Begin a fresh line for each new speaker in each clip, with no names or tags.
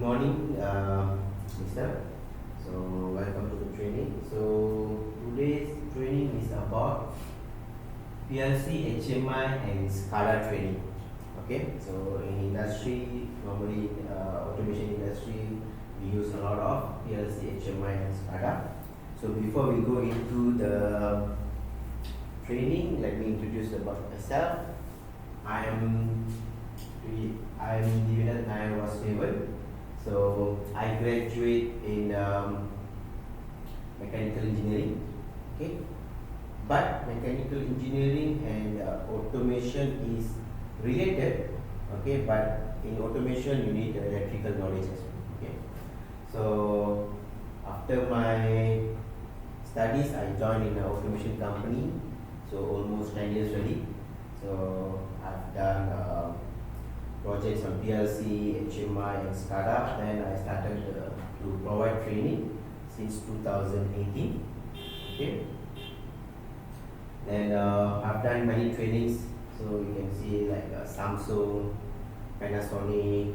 Good morning, Mister. So, welcome to the training. So, today's training is about PLC, HMI, and SCADA training. Okay, so in industry, normally automation industry, we use a lot of PLC, HMI, and SCADA. So, before we go into the training, let me introduce about myself. I'm Thivyanath Nair Vasudevan. So I graduate in mechanical engineering. Okay, but mechanical engineering and automation is related. Okay, but in automation you need electrical knowledge as well. Okay, so after my studies, I joined in an automation company. So almost 10 years already. So I've done projects on PLC, HMI, and SCADA. Then I started to provide training since 2018. Okay. Then I've done many trainings. So you can see like Samsung, Panasonic,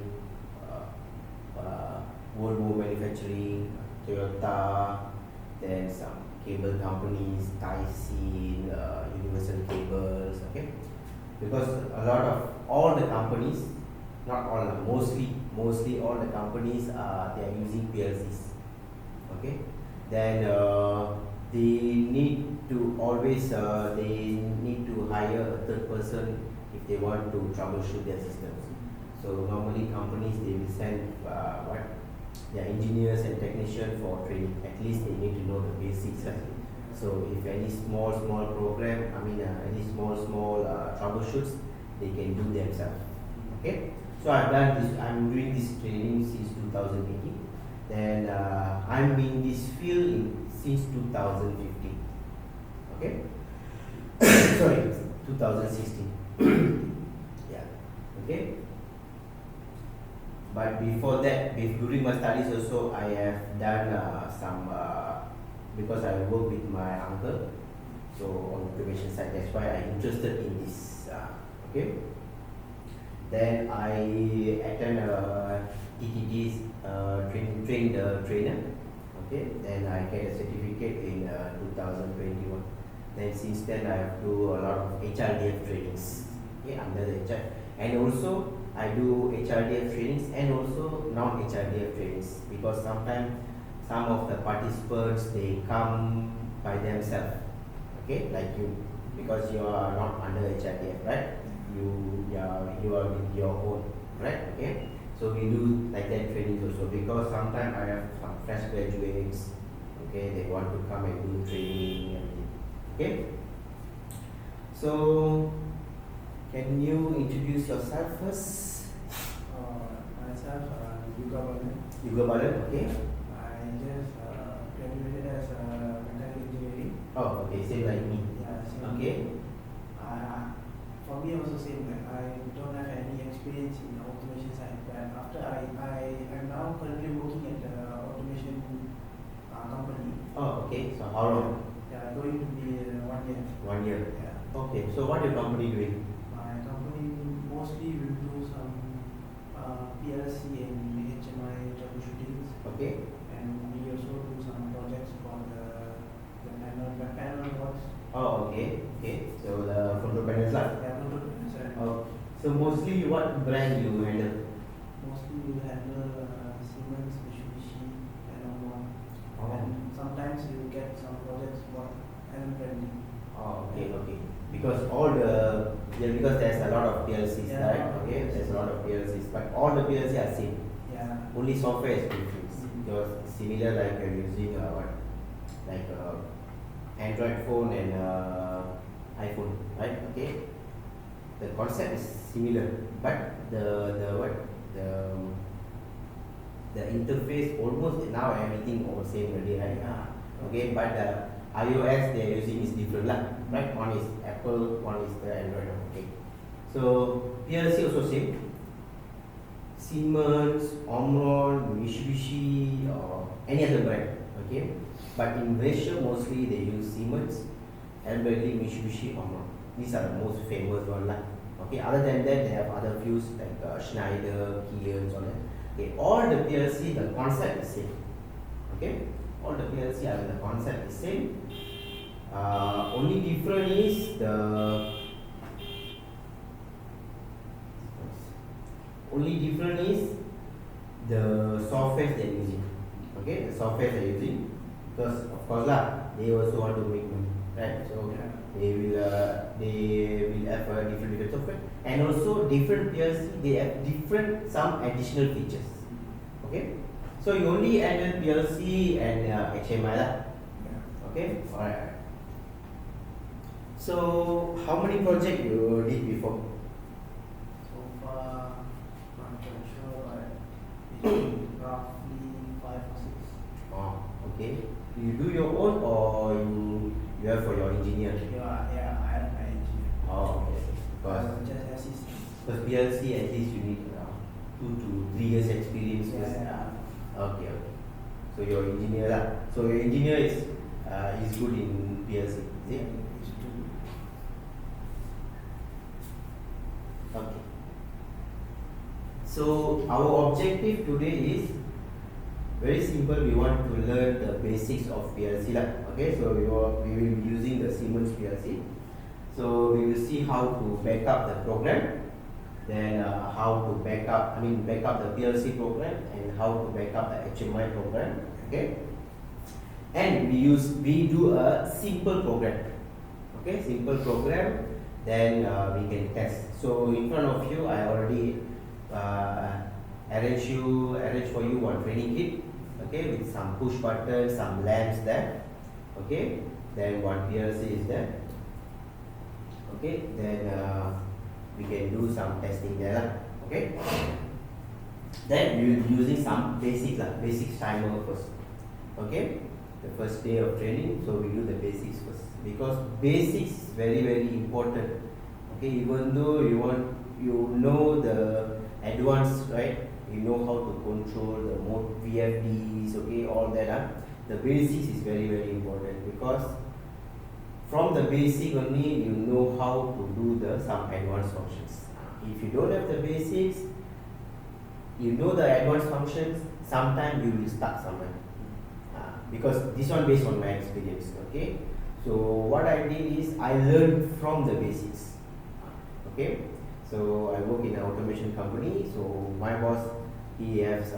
Volvo manufacturing, Toyota, then some cable companies, Tyson, Universal Cables. Okay, because a lot of all the companies, not all, mostly all the companies they are using PLCs. Okay, then they need to always they need to hire a third person if they want to troubleshoot their systems. So normally companies they will send their engineers and technicians for training. At least they need to know the basics. Right? So if any small program, any small troubleshoots, they can do themselves. Okay. So I've done this. I'm doing this training since 2018. Then I'm in this field since 2015. Okay. Sorry, 2016. Yeah. Okay. But before that, during my studies also, I have done some because I work with my uncle, so on automation side. That's why I'm interested in this. Okay. Then I attend TTD's train the trainer. Okay. Then I get a certificate in 2021. Then since then I have do a lot of HRDF trainings. Okay, under the HR, and also I do HRDF trainings and also non-HRDF trainings, because sometimes some of the participants they come by themselves. Okay, like you, because you are not under HRDF, right? You are with your own, right? Okay, so we do like that trainings also, because sometimes I have some fresh graduates. Okay, they want to come and do training and everything. Okay, so can you introduce yourself first?
Myself, Yuga Balan.
Yuga Balan, okay.
I just graduated as mechanical engineering.
Oh, okay, same like me.
Yeah, same.
Okay.
For me also same. Like I don't have any experience in the automation side, but after I am now currently working at the automation company.
Oh, okay. So how long?
Yeah, going to be 1 year.
1 year.
Yeah.
Okay. So what your company doing?
My company mostly will do some PLC and HMI troubleshootings.
Okay.
And we also do some projects for the panel boards.
Oh, okay. Okay. So the control panels lah.
Yeah, control panels.
Oh. So mostly what brand you handle?
Mostly we handle Siemens, Mitsubishi, and Omron.
Oh.
And sometimes you get some projects for Allen Bradley.
Oh, okay, okay. Because because there's a lot of PLCs,
Yeah,
right? Okay, there's a lot of PLCs, but all the PLCs are same.
Yeah.
Only software is different.
Mhm.
Yours similar like you're using like Android phone and iPhone, right? Okay. The concept is similar, but the interface almost now everything all same already, right? Okay, but the iOS they are using is different lah, right? One is Apple, one is the Android. Okay, so PLC also same. Siemens, Omron, Mitsubishi, or any other brand. Okay, but in Malaysia mostly they use Siemens, Bradley, Mitsubishi, Omron. These are the most famous one lah. Okay, other than that they have other few like Schneider, Kia, and so on. Okay, all the PLC, the concept is same. Okay, all the PLC are the concept is same. Only different is the software they're using. Okay, the software they're using, because of course lah, they also want to make money, right? So they will have a different software, and also different PLC they have different some additional features. Okay, so you only added PLC and HMI lah. Okay, alright. So how many projects you did before?
So far, not quite sure, but roughly 5 or 6.
Oh, okay. You do your own or you have for your engineer?
Yeah, I have my engineer.
Oh, okay.
Just assist.
Because PLC at least you need 2 to 3 years experience.
Yeah.
Okay. So your engineer lah. So your engineer is good in PLC, is it?
It's too.
Okay. So our objective today is very simple. We want to learn the basics of PLC lah. Okay. So we will be using the Siemens PLC. So we will see how to back up the program, then how to back up the PLC program, and how to back up the HMI program. Okay. And we do a simple program. Okay, simple program. Then we can test. So in front of you, I already arrange for you one training kit. Okay, with some push buttons, some lamps there. Okay, then one PLC is there. Okay, then we can do some testing there. Okay, then we will be using some basic timer first. Okay, the first day of training, so we do the basics first, because basics is very important. Okay, even though you know the advanced, right? You know how to control the mode VFDs, okay, all that. The basics is very important, because from the basic only you know how to do some advanced functions. If you don't have the basics, you know the advanced functions, sometimes you will stuck somewhere. Because this one based on my experience. Okay, so what I did is I learned from the basics. Okay, so I work in an automation company. So my boss, he has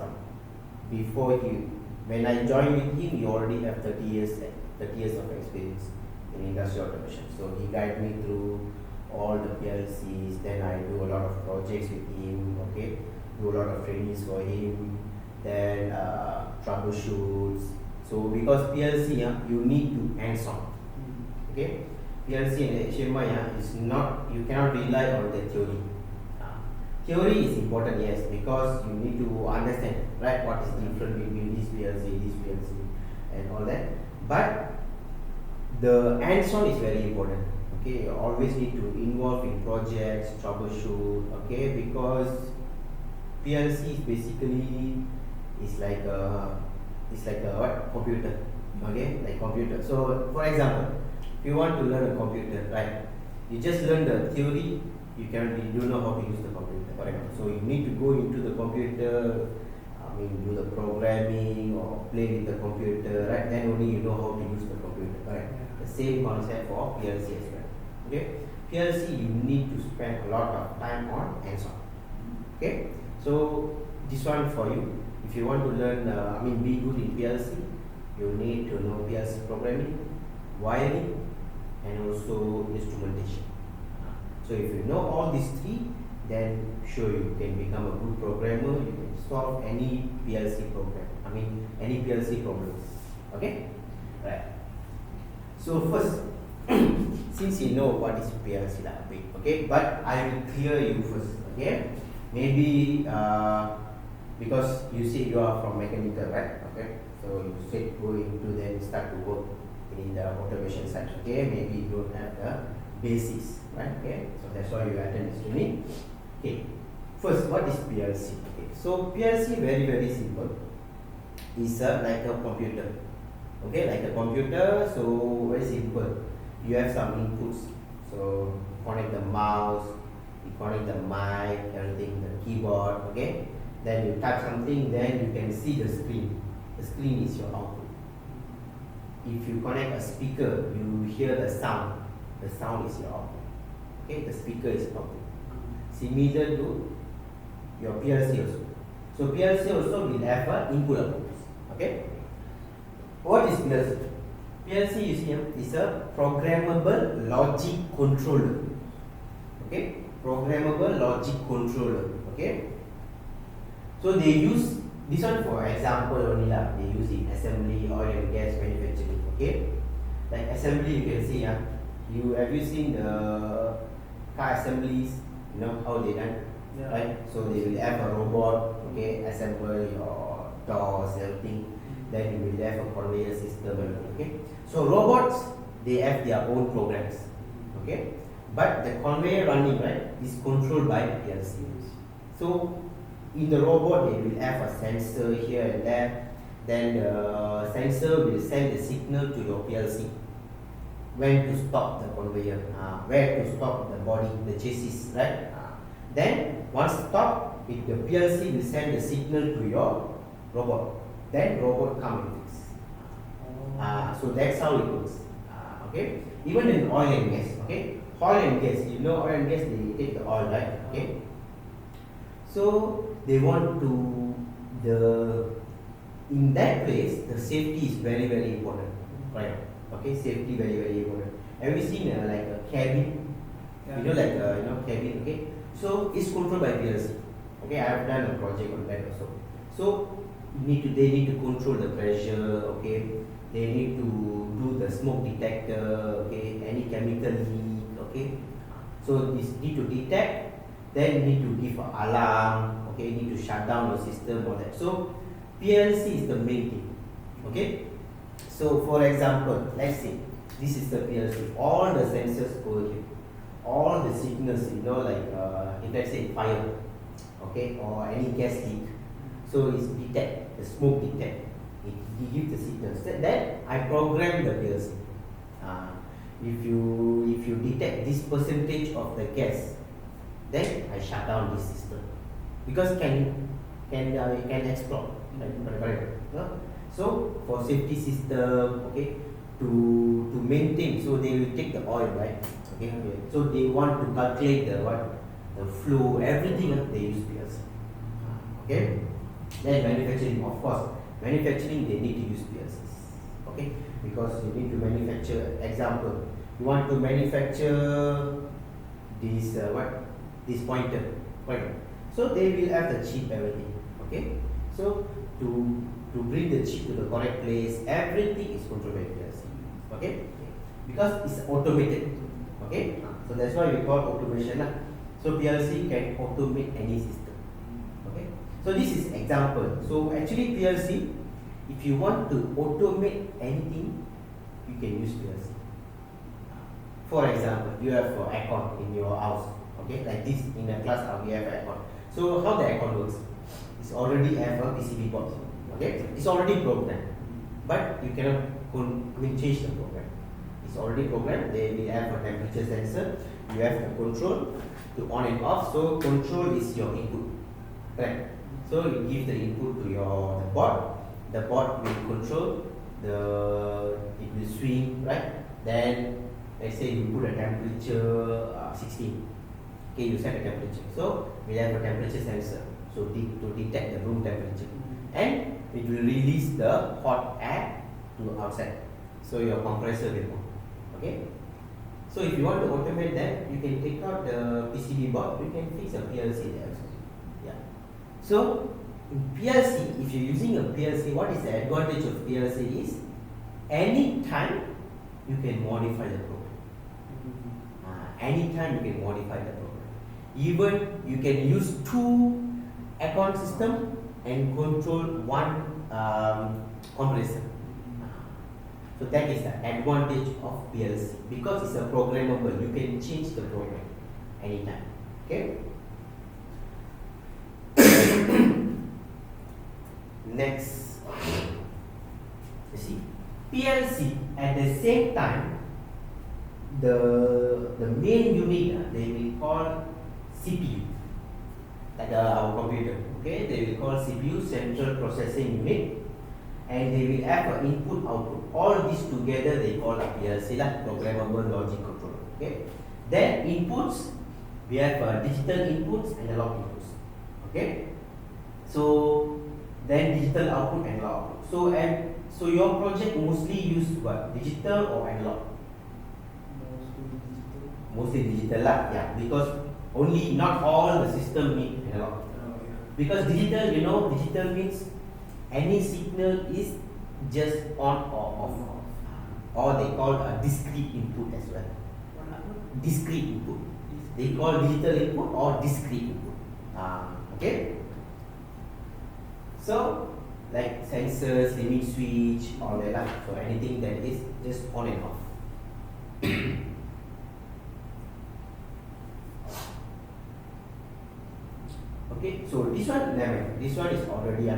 when I joined with him, he already have 30 years of experience in industrial automation. So he guided me through all the PLCs. Then I do a lot of projects with him. Okay, do a lot of trainings for him. Then troubleshoots. So because PLC, you need to hands-on. Okay, PLC and HMI is not, you cannot rely on the theory. Theory is important, yes, because you need to understand, right, what is different between this PLC, and all that. But the hands-on is very important. Okay, you always need to involve in projects, troubleshoot. Okay, because PLC is basically like a computer. Okay, like computer. So for example, if you want to learn a computer, right, you just learn the theory, you don't know how to use the computer, for example. So you need to go into the computer, do the programming or play with the computer, right? Then only you know how to use the computer, right? The same concept for PLC as well. Okay, PLC you need to spend a lot of time on hands-on. Okay, so this one for you. If you want to learn, be good in PLC, you need to know PLC programming, wiring, and also instrumentation. So if you know all these three, then sure you can become a good programmer. You can solve any PLC program. Any PLC problems. Okay, right. So first, since you know what is PLC, okay, but I will clear you first. Okay, maybe because you say you are from mechanical, right? Okay, so you said go into then start to work in the automation side. Okay, maybe you don't have the basics, right? Okay, so that's why you attend this training. Okay, first, what is PLC? Okay, so PLC very simple. It's like a computer. Okay, like a computer. So very simple. You have some inputs. So connect the mouse, you connect the mic, everything, the keyboard. Okay, then you type something, then you can see the screen. The screen is your output. If you connect a speaker, you hear the sound. The sound is your output. Okay, the speaker is output. Similar to your PLC also. So PLC also will have an input output. Okay. What is PLC? PLC, you see, is a programmable logic controller. Okay, programmable logic controller. Okay. So they use this one for example only lah. They use in assembly, oil and gas manufacturing. Okay, like assembly, you can see have you seen the car assemblies? You know how they done,
Yeah.
right? So they will have a robot, okay, assemble your doors, everything. Then you will have a conveyor system, everything. Okay. So robots, they have their own programs. Okay, but the conveyor running, right, is controlled by PLC. So in the robot, they will have a sensor here and there. Then the sensor will send the signal to your PLC when to stop the conveyor, where to stop the body, the chassis, right? Then once stop, the PLC will send the signal to your robot. Then robot come and fix. So that's how it works. Okay. Even in oil and gas. Okay. Oil and gas. You know oil and gas, they take the oil, right? Okay. So they want to in that place the safety is very important, right? Okay, safety very important. Have you seen like a cabin?
Yeah.
You know, like cabin. Okay, so it's controlled by PLC. Okay, I have done a project on that also. So they need to control the pressure. Okay, they need to do the smoke detector. Okay, any chemical leak. Okay, so this need to detect. Then need to give an alarm. Okay, need to shut down the system, all that. So PLC is the main thing. Okay. So for example, let's say this is the PLC. All the sensors go here. All the signals, like if let's say fire, okay, or any gas leak. So it's detect the smoke detect. It gives the signals. Then I program the PLC. If you detect this percentage of the gas, then I shut down this system because can explode. Right? So for safety system, okay, to maintain, so they will take the oil, right? Okay. So they want to calculate the flow, everything. They use PLC. Okay. Then manufacturing, of course, they need to use PLCs. Okay, because you need to manufacture. Example, you want to manufacture this this pointer. So they will have the chip, everything. Okay. So to bring the chip to the correct place, everything is controlled by PLC. Okay, because it's automated. Okay, so that's why we call automation. So PLC can automate any system. Okay, so this is example. So actually PLC, if you want to automate anything, you can use PLC. For example, you have aircon in your house. Okay, like this in the class we have aircon. So how the aircon works? It's already have a PCB box. Okay, it's already programmed, but you cannot change the program. It's already programmed. They will have a temperature sensor. You have the control to on and off. So control is your input, right? So you give the input to the board. The board will control it will swing, right? Then let's say you put a temperature 16. Okay, you set a temperature. So we have a temperature sensor. So to detect the room temperature, and it will release the hot air to outside. So your compressor will move. Okay. So if you want to automate that, you can take out the PCB board. You can fix a PLC there also. Yeah. So in PLC, if you're using a PLC, what is the advantage of PLC is anytime you can modify the program. Anytime you can modify the program. Even you can use two aircon system and control one compressor. So that is the advantage of PLC because it's a programmable. You can change the program anytime. Okay. Next, you see PLC at the same time. The main unit they will call CPU, like our computer. Okay, they will call CPU, Central Processing Unit, and they will have an input output. All these together they call a PLC, Programmable Logic Controller. Okay, then inputs, we have digital inputs, analog inputs. Okay, so then digital output, analog output. So your project mostly use what, digital or analog? Mostly digital lah, yeah, because only not all the system need analog. Because digital, digital means any signal is just on or off, or they call a discrete input as well. Discrete input. They call digital input or discrete input. Okay. So like sensors, limit switch, all that lah. So anything that is just on and off. Okay, so this one is already,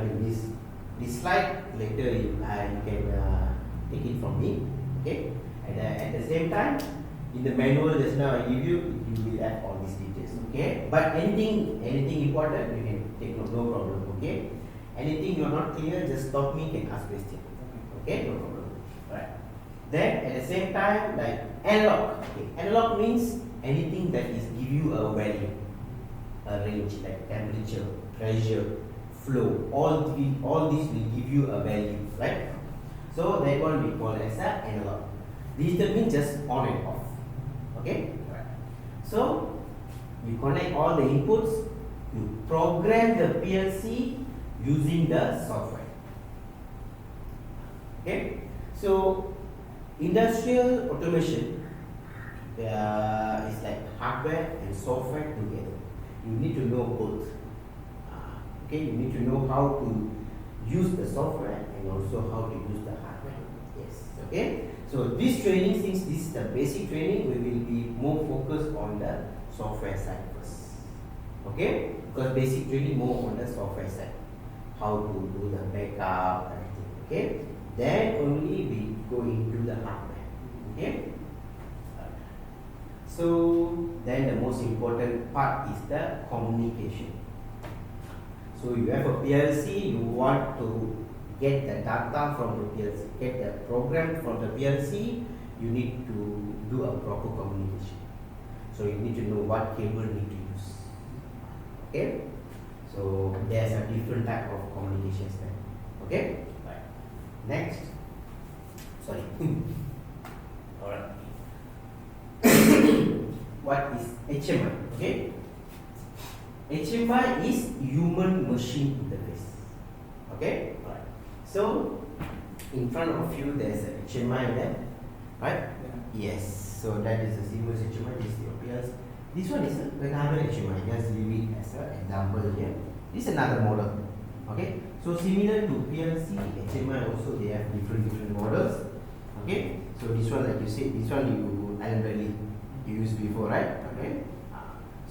this slide later you can take it from me. Okay, and at the same time in the manual just now I give you will have all these details. Okay, but anything important you can take note, no problem. Okay, anything you are not clear, just stop me, can ask question. Okay, no problem. Alright, then at the same time, like analog. Okay, analog means anything that is give you a value, a range, like temperature, pressure, flow, all these will give you a value, right? So that one we call as a analog. Digital means just on and off. Okay, right. So you connect all the inputs, you program the PLC using the software. Okay, so industrial automation is like hardware and software together. You need to know both. Okay, you need to know how to use the software and also how to use the hardware. Yes. Okay. So this training, since this is the basic training, we will be more focused on the software side first. Okay, because basic training more on the software side, how to do the backup, everything. Okay, then only we go into the hardware. Okay. So then the most important part is the communication. So you have a PLC, you want to get the data from the PLC, get the program from the PLC, you need to do a proper communication. So you need to know what cable need to use. Okay? So there's a different type of communications there. Okay? Right. Next. Sorry. Alright. What is HMI? Okay? HMI is human machine interface. Okay? Right. So in front of you there's a HMI there. Right? Yeah. Yes. So that is a Siemens HMI, this is your PLC. This one is another HMI. Just leave it as an example here. This is another model. Okay? So similar to PLC, HMI also they have different models. Okay? So this one, like you said, this one you already used before, right? Okay.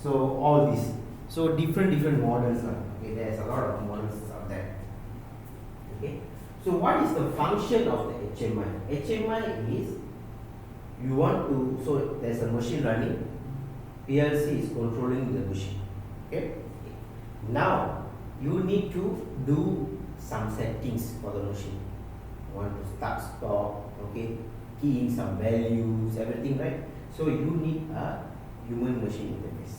So all these, so different models are. Okay, there's a lot of models out there. Okay. So what is the function of the HMI? HMI is you want to, so there's a machine running. PLC is controlling the machine. Okay. Now you need to do some settings for the machine. You want to start, stop. Okay. Key in some values, everything, right? So you need a human machine interface.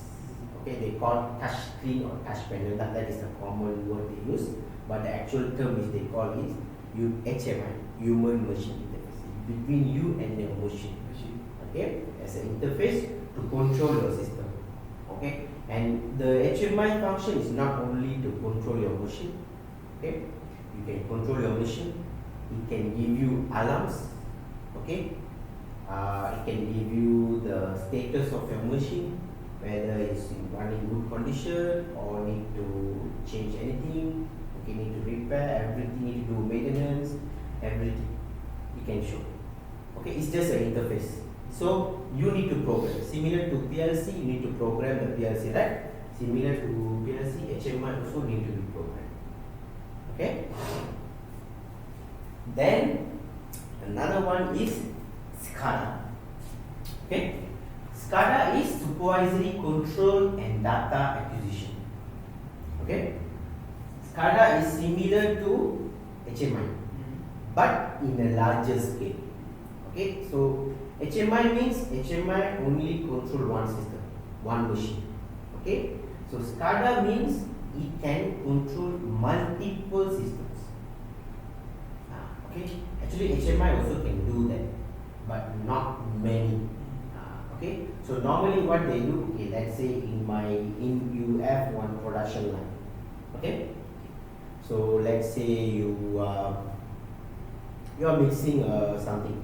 Okay, they call touch screen or touch panel. That is the common word they use. But the actual term which they call is HMI, human machine interface, between you and the machine. Okay, as an interface to control your system. Okay, and the HMI function is not only to control your machine. Okay, you can control your machine. It can give you alarms. Okay. It can give you the status of your machine, whether it's in running good condition or need to change anything, okay, need to repair everything, need to do maintenance, everything it can show. Okay, it's just an interface. So you need to program. Similar to PLC, you need to program the PLC, right? Similar to PLC, HMI also need to be programmed. Okay. Then another one is SCADA. Okay, SCADA is supervisory control and data acquisition. Okay, SCADA is similar to HMI, but in a larger scale. Okay, so HMI means HMI only control one system, one machine. Okay, so SCADA means it can control multiple systems. Okay, actually HMI also can do that, but not many. Okay, so normally what they do, okay, let's say you have one production line. Okay, so let's say you are mixing something.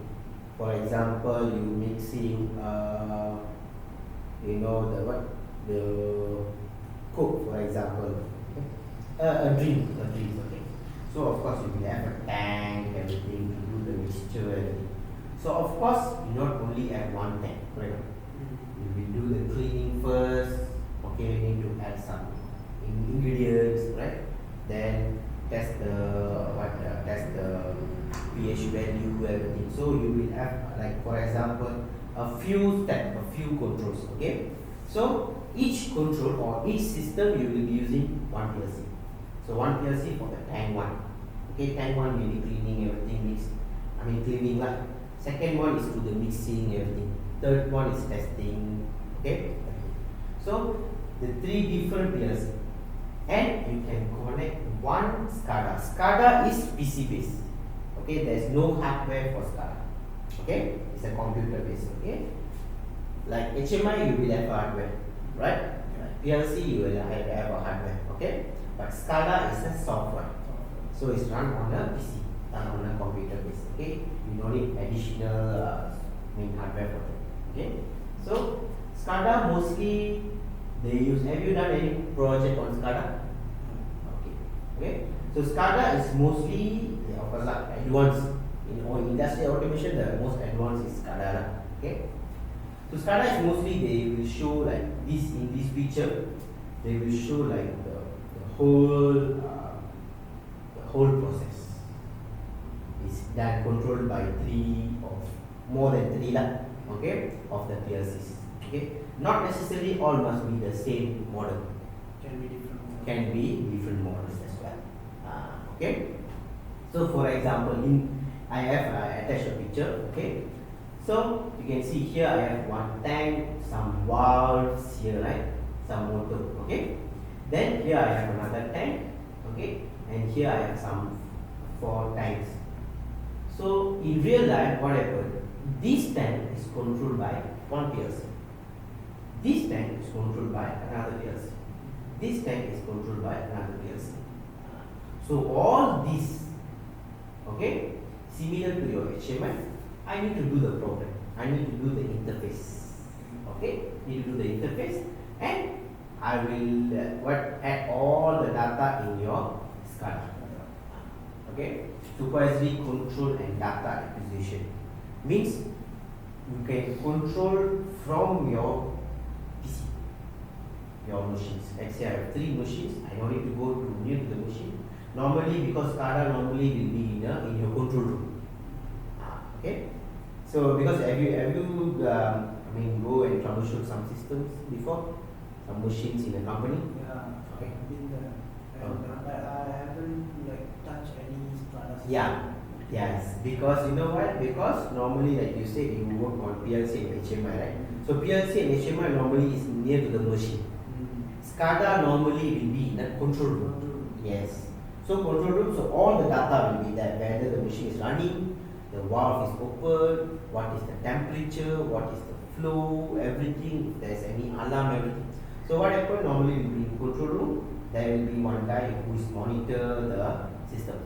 For example, you mixing the Coke, for example, a drink. Okay, so of course you will have a tank, everything to do the mixture, everything. So of course you not only have one tank, right? You will do the cleaning first. Okay, you need to add some ingredients, right? Then test the pH value, everything. So you will have, like, for example, a few steps, a few controls. Okay, so each control or each system you will be using one PLC. So one PLC for the tank one. Okay, tank one will be cleaning everything, cleaning like. Second one is to the mixing everything. Third one is testing. Okay, so the three different PLC, and you can connect one SCADA. SCADA is PC based. Okay, there is no hardware for SCADA. Okay, it's a computer based. Okay, like HMI you will have hardware, right? PLC you will have a hardware. Okay, but SCADA is a software, so it's run on a PC, run on a computer base. Okay, you don't need additional hardware for that. Okay, so SCADA mostly they use. Have you done any project on SCADA? Okay, so SCADA is mostly advanced in industrial automation. The most advanced is SCADA. Okay, so SCADA is mostly they will show like this in this picture. They will show like the whole process is done controlled by more than three okay, of the PLCs. Okay, not necessarily all must be the same model. Can be different models as well. Okay, so for example, I have attached a picture. Okay, so you can see here I have one tank, some valves here, right? Some motor. Okay, then here I have another tank. Okay, and here I have some 4 tanks. So in real life, what happened? This tank is controlled by one PLC. This tank is controlled by another PLC. This tank is controlled by another PLC. So all this, okay, similar to your HMI, I need to do the program. I need to do the interface. Okay, need to do the interface, and I will add all the data in your SCADA. Okay, supervisory control and data acquisition means you can control from your PC, your machines. Let's say I have 3 machines. I don't need to go near to the machine. Normally, because SCADA normally will be in your control room. Okay, so because have you go and troubleshoot some systems before, some machines in a company?
Yeah,
okay.
I've been there, but I haven't touched any SCADA system.
Yeah. Yes, because you know what? Because normally, like you said, you work on PLC and HMI, right? So PLC and HMI normally is near to the machine. SCADA normally will be in a control room. Yes. So control room, so all the data will be there. Whether the machine is running, the valve is open, what is the temperature, what is the flow, everything. If there is any alarm, everything. So what happens normally will be in control room. There will be one guy who is monitor the system.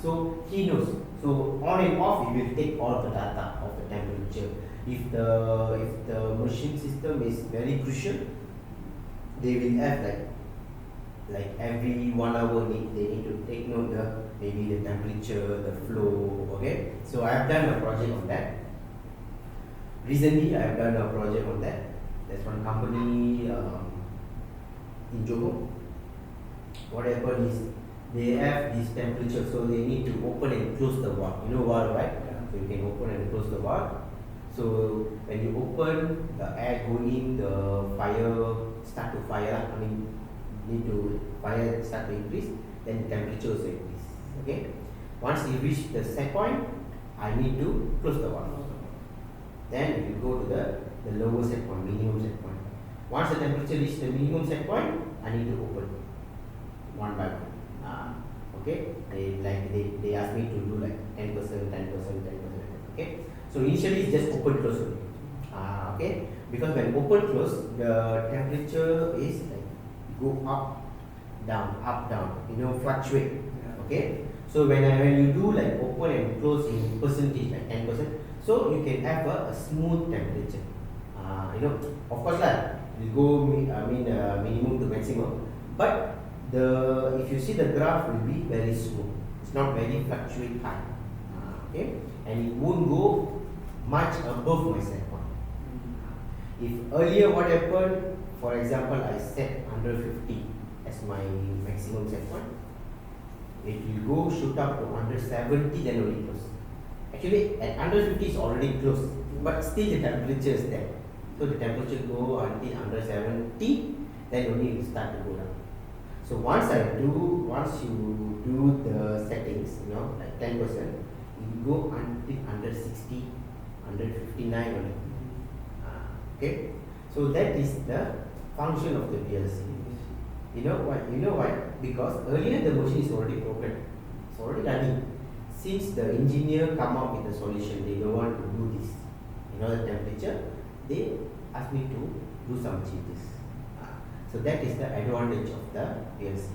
So he knows. So on and off, he will take all the data of the temperature. If the machine system is very crucial, they will have like every 1 hour they need to take note maybe the temperature, the flow. Okay. So I have done a project on that. Recently, I have done a project on that. There's one company in Johor. What happened is, they have this temperature, so they need to open and close the valve. You know valve, right?
Yeah.
So you can open and close the valve. So when you open, the air go in, the fire start to fire. need to fire start to increase, then the temperature also increase. Okay. Once you reach the set point, I need to close the valve. Then it will go to the lower set point, minimum set point. Once the temperature reaches the minimum set point, I need to open one by one. Okay, they ask me to do like 10%, 10%, 10%. Okay, so initially it's just open close only. Okay, because when open close, the temperature is like go up down, fluctuate. Okay, so when you do like open and close in percentage like 10%, so you can have a smooth temperature. Of course lah, you go minimum to maximum, but if you see the graph will be very smooth. It's not very fluctuate high. Okay, and it won't go much above my set point. If earlier what happened, for example, I set 150 as my maximum set point, it will go shoot up to 170, then only close. Actually, at 150 is already close, but still the temperature is there. So the temperature go until 170, then only it will start to go down. So once you do the settings, like 10%, it will go until 160, 159 only. Okay, so that is the function of the PLC. You know why? Because earlier the machine is already programmed, it's already running. Since the engineer come up with a solution, they don't want to do this. The temperature, they ask me to do some changes. So that is the advantage of the PLC.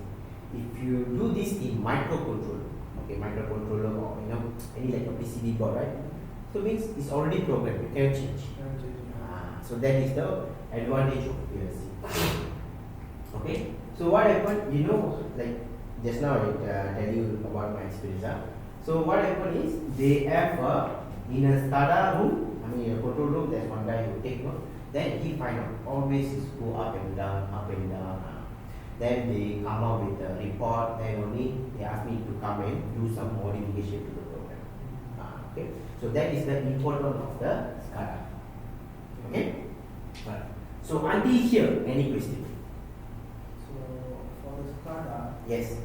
If you do this in microcontroller, microcontroller or any like a PCB board, right? So means it's already programmed, you cannot change. So that is the advantage of PLC. Okay. So what happened? Like just now I tell you about my experience. So what happened is they have in a SCADA room, a control room. There's one guy who take note. Then he find out always go up and down, up and down. Then they come out with a report. Then only they ask me to come and do some modification to the program. Okay. So that is the importance of the SCADA. Okay. Right. So until here, any question?
So for the SCADA,
Yes.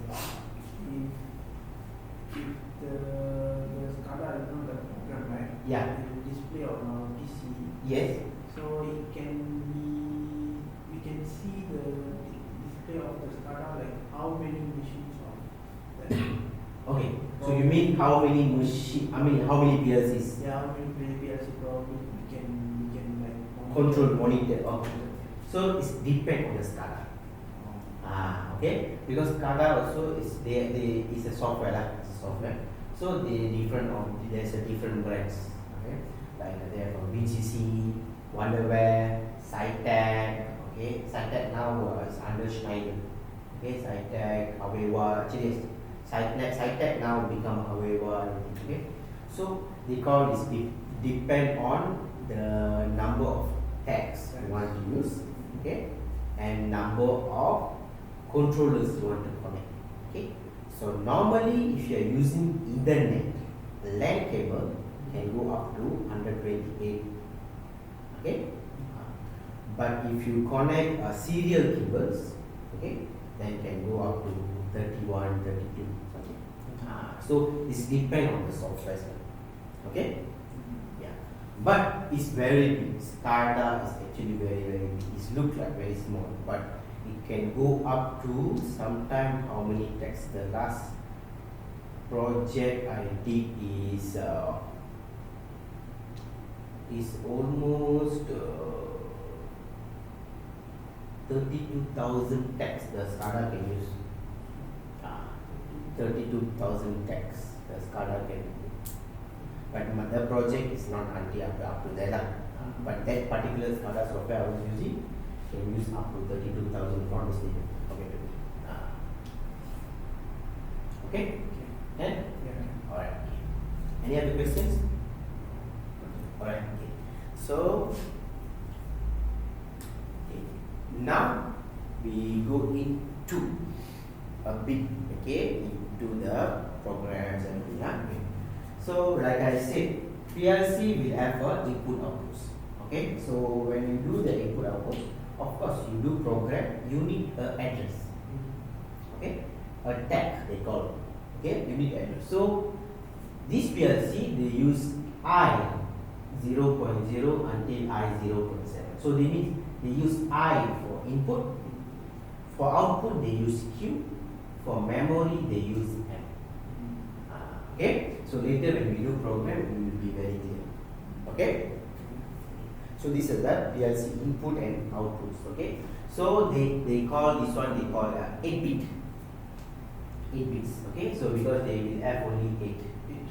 if the SCADA is not the program, right?
Yeah.
It will display on our PC.
Yes.
So it can be, we can see the display of the SCADA, like how many machines are there.
Okay. So you mean how many how many PLCs?
Yeah, how many PLC probably we can like
Control, monitor. Okay. So it's depend on the SCADA. Okay. Because SCADA also is is a software It's a software. So there's a different brands. Okay. Like they have BGC, Wonderware, Cytec. Okay. Cytec now is under Schneider. Okay. Cytec, Awewa. Actually, Cytec now become Awewa. Okay. So they call this depend on the number of tags you want to use. Okay. And number of controllers you want to connect. Okay. So normally if you are using Ethernet, LAN cable can go up to 128. Okay. But if you connect serial cables, okay, then can go up to 31, 32. So this depends on the software. Okay. Yeah. But it's very big. SCADA is actually very big. It looks like very small, but it can go up to sometime how many tags. The last project I did is almost 32,000 tags the SCADA can use. 32,000 tags the SCADA can use. But the project is not until up to that. But that particular SCADA software I was using can use up to 32,000 for mistake. Okay. Then?
Yeah.
Alright. Any other questions? Alright. Okay. So now we go into a bit into the programs and everything. So like I said, PLC will have a input outputs. Okay, so when you do the input output, of course you do program, you need an address. Okay, a tech they call it. Okay, unique address. So this PLC they use I 0.0 until I 0.7. So they use I for input, for output they use Q, for memory they use M. Okay, so later when we do program we will be very clear. Okay, so this is the PLC input and outputs. Okay, so they call this one, they call 8 bits. Okay, so because they will have only 8 bit.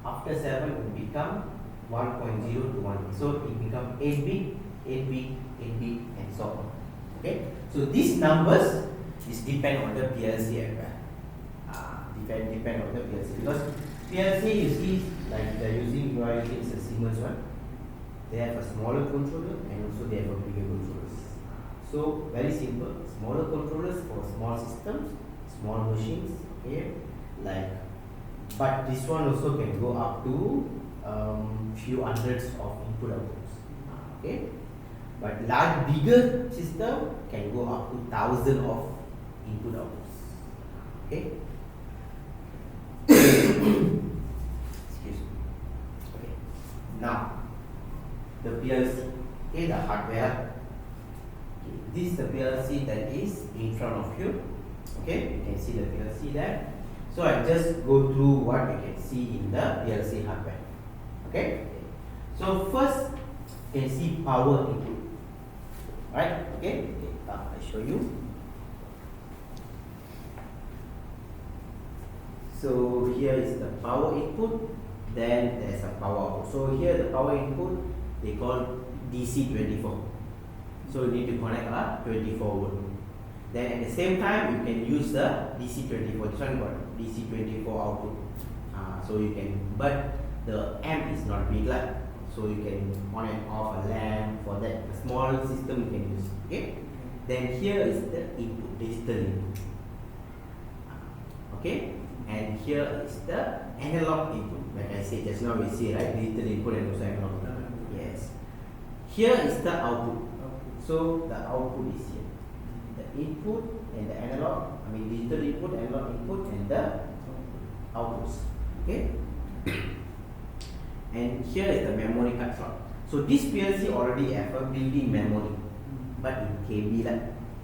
After 7 it will become 1.0 to 1. So it become 8 bit, 8 bit, 8 bit, and so on. Okay, so these numbers is depend on the PLC as well. Depend on the PLC, because PLC you see like they're using, you are using a Siemens one. They have a smaller controller and also they have a bigger controllers. So very simple, smaller controllers for small systems, small machines. Okay, like, but this one also can go up to few hundreds of input outputs. Okay, but large bigger system can go up to thousands of input outputs. Okay. Excuse me. Okay. Now the PLC, okay, the hardware. Okay. This is the PLC that is in front of you. Okay, you can see the PLC there. So I just go through what you can see in the PLC hardware. Okay. So first you can see power input. Right? Okay. I show you. So here is the power input, then there's a power output. So here the power input they call DC 24. So you need to connect a 24 volt. Then at the same time you can use the DC 24. This one got DC 24 output. So you can, but the amp is not big like. So you can on and off a lamp for that. A small system you can use. Okay. Then here is the input, digital input. Okay. And here is the analog input. Like I said just now, we see right, digital input and also analog input. Yes. Here is the output. So the output is here. The input and the analog, I mean digital input, analog input, and the outputs. Okay. And here is the memory card slot. So this PLC already have a built-in memory, but in KB lah.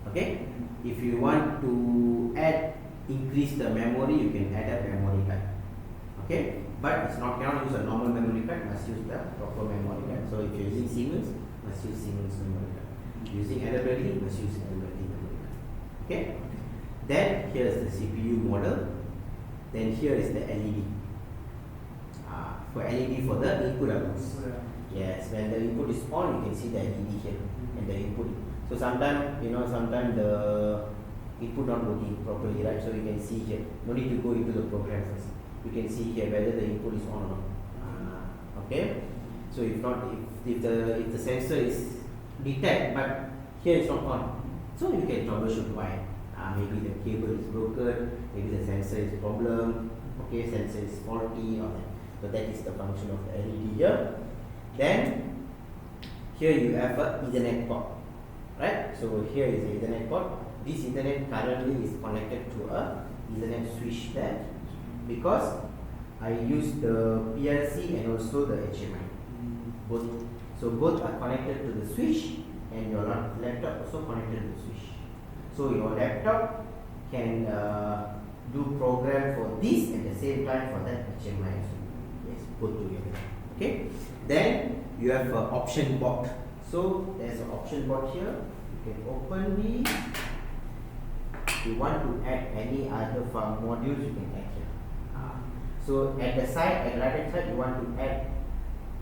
Okay. If you want to increase the memory, you can add a memory card. Okay, but it's not, cannot use a normal memory card, must use the proper memory card. So if you're using Siemens, must use Siemens memory card. Using HRD, must use HRD memory card. Okay, then here is the CPU model. Then here is the LED. For LED for the input outputs. Yes, when the input is on, you can see the LED here and the input. So sometimes sometimes the input not working properly, right? So you can see here. No need to go into the program first. You can see here whether the input is on or not. Okay. So if not, if the sensor is detect, but here it's not on, so you can troubleshoot why. Maybe the cable is broken, maybe the sensor is problem. Okay, sensor is faulty or that. So that is the function of the LED here. Then here you have a Ethernet port, right? So here is the Ethernet port. This Ethernet currently is connected to a Ethernet switch there, because I use the PLC and also the HMI. Both. So both are connected to the switch, and your laptop also connected to the switch. So your laptop can do program for this at the same time for that HMI. Yes, both together. Okay. Then you have an option board. So there's an option board here. You can open the. If you want to add any other modules, you can add here. So at the side, at the right hand side, you want to add.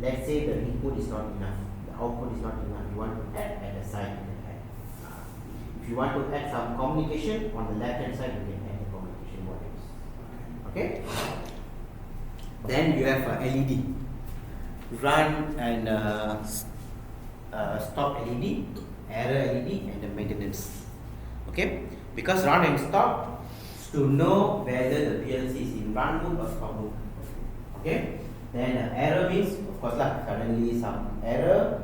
Let's say the input is not enough, the output is not enough. You want to add at the side. You can add. If you want to add some communication on the left hand side, you can add the communication modules. Okay. Then you have LED, run and stop LED, error LED, and the maintenance. Okay. Because run and stop to know whether the PLC is in run mode or stop mode. Okay. Then error means, of course, suddenly some error,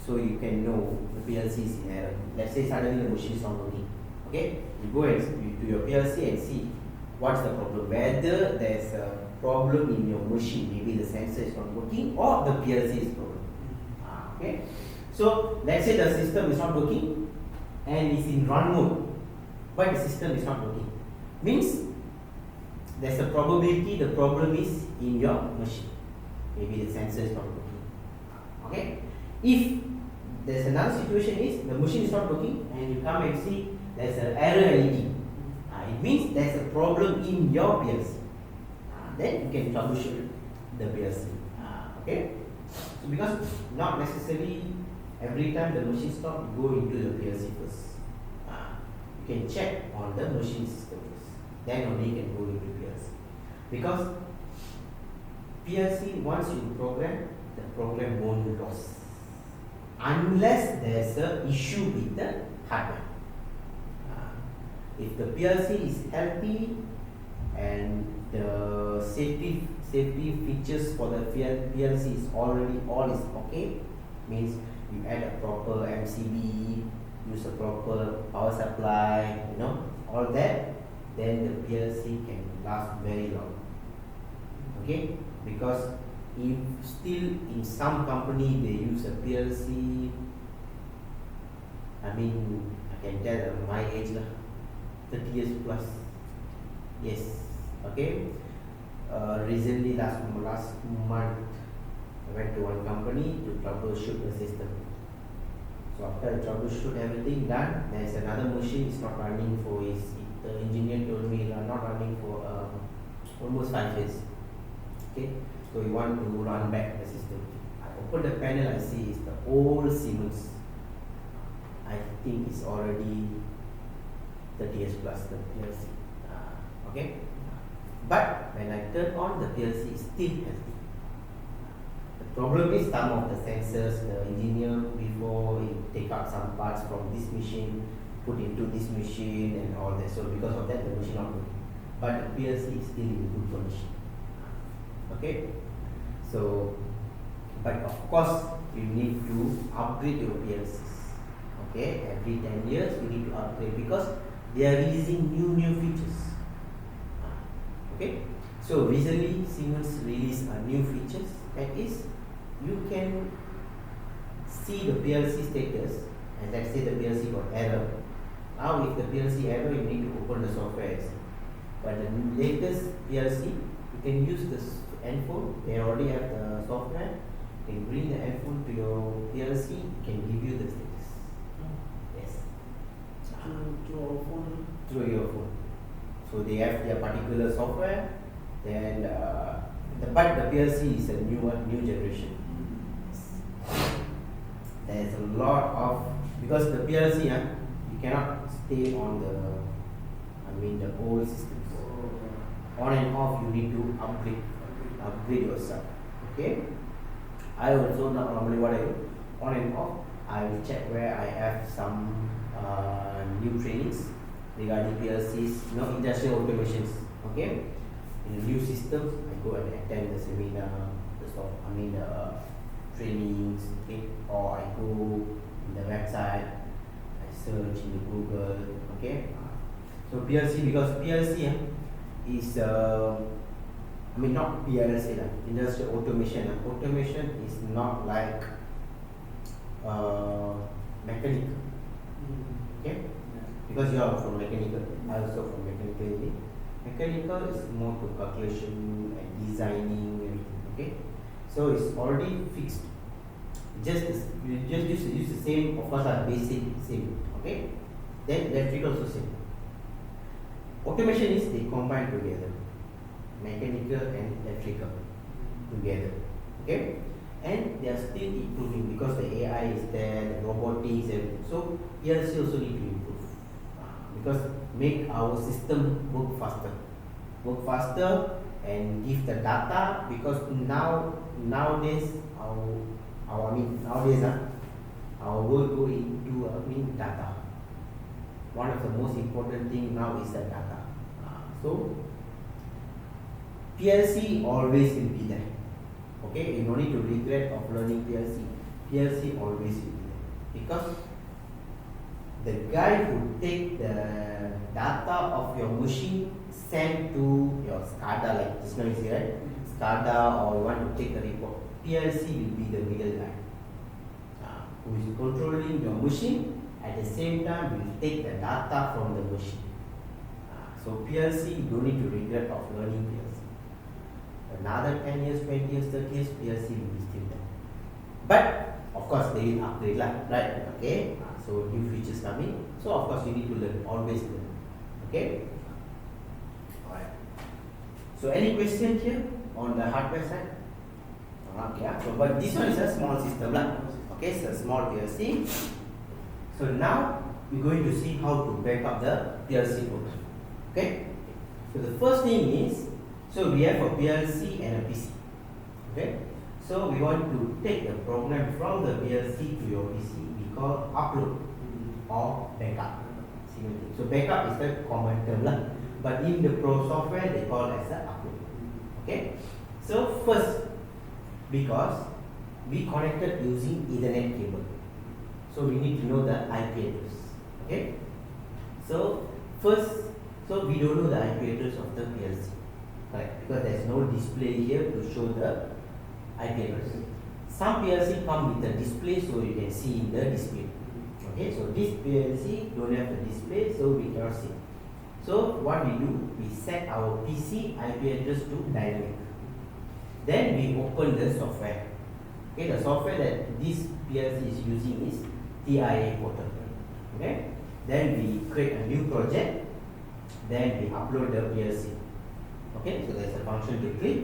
so you can know the PLC is in error. Let's say suddenly the machine is not working. Okay, You go and to your PLC and see what's the problem. Whether there's a problem in your machine, maybe the sensor is not working or the PLC is problem. Okay. So let's say the system is not working and is in run mode, but the system is not working. Means there's a probability the problem is in your machine. Maybe the sensor is not working. Okay. If there's another situation is the machine is not working and you come and see there's an error LED. It means there's a problem in your PLC. Then you can troubleshoot the PLC. Okay. So because not necessarily every time the machine stops, you go into the PLC first. You can check on the machine system first. Then only you can go into PLC. Because PLC, once you program, the program won't lose unless there's an issue with the hardware. If the PLC is healthy and the safety features for the PLC is already all is okay, means you add a proper MCB, use a proper power supply, all that, then the PLC can last very long. Okay, because if still in some company they use a PLC, I can tell my age 30 years plus. Yes. Okay. Recently last month I went to one company to troubleshoot the system. So after I troubleshoot everything done, there is another machine is not running for the engineer told me not running for almost 5 years. Okay, so we want to run back the system. I open the panel, I see it's the old Siemens. I think it's already 30 years plus the PLC. Okay, but when I turn on, the PLC is still healthy. The problem is some of the sensors, the engineer before he take out some parts from this machine, put into this machine and all that. So because of that, the machine not working. But the PLC is still in good condition. Okay, so but of course you need to upgrade your PLCs. Okay, every 10 years you need to upgrade because they are releasing new features. Okay, so recently Siemens released a new features, that is you can see the PLC status, and let's say the PLC got error. Now if the PLC error, you need to open the software and see. But the latest PLC, you can use this endphone, they already have the software, you can bring the endphone to your PLC, it can give you the status. Yes.
Through our phone?
Through your phone. So they have their particular software, then but the PLC is a new generation. There's a lot of, because the PLC you cannot stay on the old systems. On and off you need to upgrade yourself. Okay. I also normally what I do, on and off I will check where I have some new trainings regarding PLCs, industrial automations. Okay, in the new systems, I go and attend the seminar, the trainings. Okay, or I go in the website, I search in the Google. Okay, so PLC, because PLC is not PLC industrial automation. Automation is not like mechanical. Okay. Because you are from mechanical, I also from mechanical engineering. Mechanical is more to calculation and designing everything. Okay, so it's already fixed. You just use the same, of course, basic same. Okay, then electrical also same. Automation is they combine together, mechanical and electrical together. Okay, and they are still improving because the AI is there, the robotics, everything. So PLC also need to improve. Because make our system work faster and give the data, because nowadays our world go into data. One of the most important thing now is the data. So PLC always will be there. Okay, you no need to regret of learning PLC. PLC always will be there because the guy who take the data of your machine sent to your SCADA, like just now you see, right? SCADA, or you want to take a report. PLC will be the middle guy who is controlling your machine, at the same time will take the data from the machine. So PLC, you don't need to regret of learning PLC. Another 10 years, 20 years, 30 years, PLC will be still there. But of course they will upgrade lah, right? Okay. So new features coming. So of course you need to learn, always learn. Okay. Alright. So any question here on the hardware side? Okay. So but this one is a small system lah. Okay, so small PLC. So now we're going to see how to back up the PLC program. Okay. So the first thing is, so we have a PLC and a PC. Okay. So we want to take the program from the PLC to your PC. We call upload or backup. So backup is the common term lah. But in the pro software they call as a upload. Okay. So first, because we connected using Ethernet cable, so we need to know the IP address. Okay. So first, so we don't know the IP address of the PLC, correct? Because there is no display here to show the IP address. Some PLC come with a display, so you can see in the display. Okay, so this PLC don't have the display, so we cannot see. So what we do, we set our PC IP address to dynamic. Then we open the software. Okay, the software that this PLC is using is TIA portal. Okay, then we create a new project. Then we upload the PLC. Okay, so there's a function to click.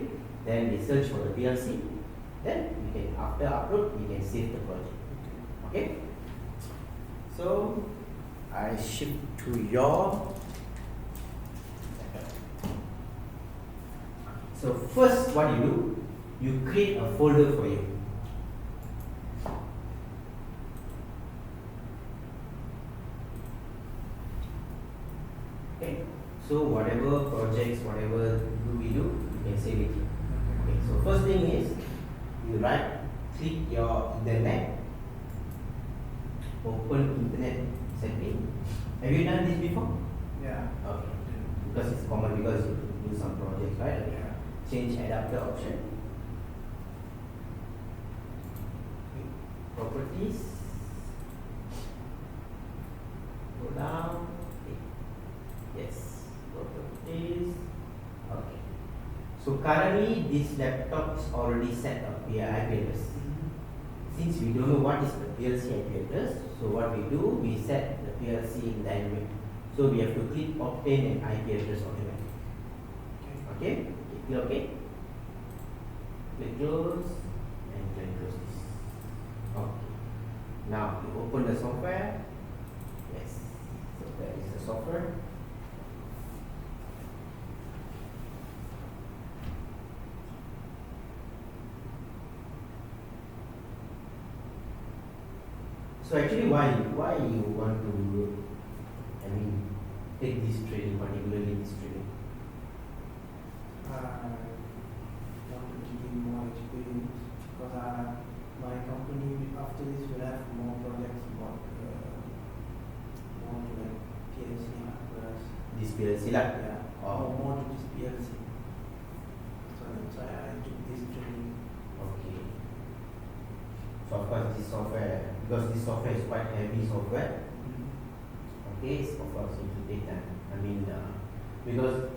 Then we search for the PLC. Then we can, after upload, we can save the project. Okay. So I shift to your. So first, what you do, you create a folder for you. Okay. So whatever projects, whatever we do, you can save it here. Okay. So first thing is, you click your internet, open internet setting. Have you done this before?
Yeah.
Okay. Because it's common, because you do some projects, right?
Yeah.
Change adapter option. Okay. Properties. Go down. Okay. Yes. Properties. Okay. So currently this laptop is already set up via IP address. Since we don't know what is the PLC IP address, so what we do, we set the PLC in dynamic. So we have to click obtain an IP address automatically. Okay? Click OK. Click close and then close this. Okay. Now you open the software. Yes. So that is the software. So actually, why you want to, take this training, particularly this training?
I want to gain more experience because my company after this will have more projects about more to like PLC whereas
This PLC lah.
yeah,
Oh.
more to this PLC. So that's why I took this training.
Okay. So of course this software, because this software is quite heavy software. Okay, so of course it will take time. Because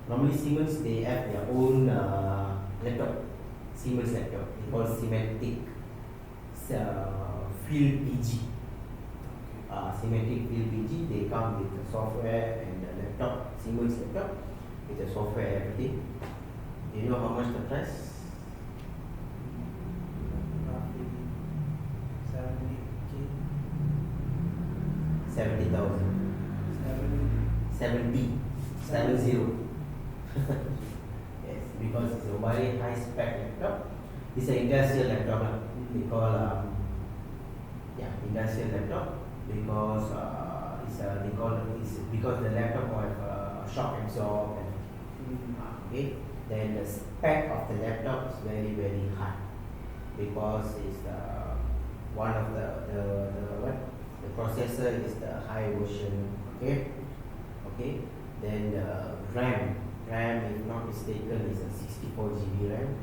normally Siemens they have their own laptop, Siemens laptop. They call Semantic Field PG. Semantic Field PG. They come with the software and the laptop, Siemens laptop, with the software everything. Do you know how much the price?
Roughly 70K.
70,000. 70. 70. Yes, because it's a very high spec laptop. It's an industrial laptop. They call industrial laptop because it's because the laptop will have shock absorb and okay. Then the spec of the laptop is very high because it's one of the The processor is the high version. Okay. Okay. Then the RAM, if not mistaken, is a 64 GB RAM.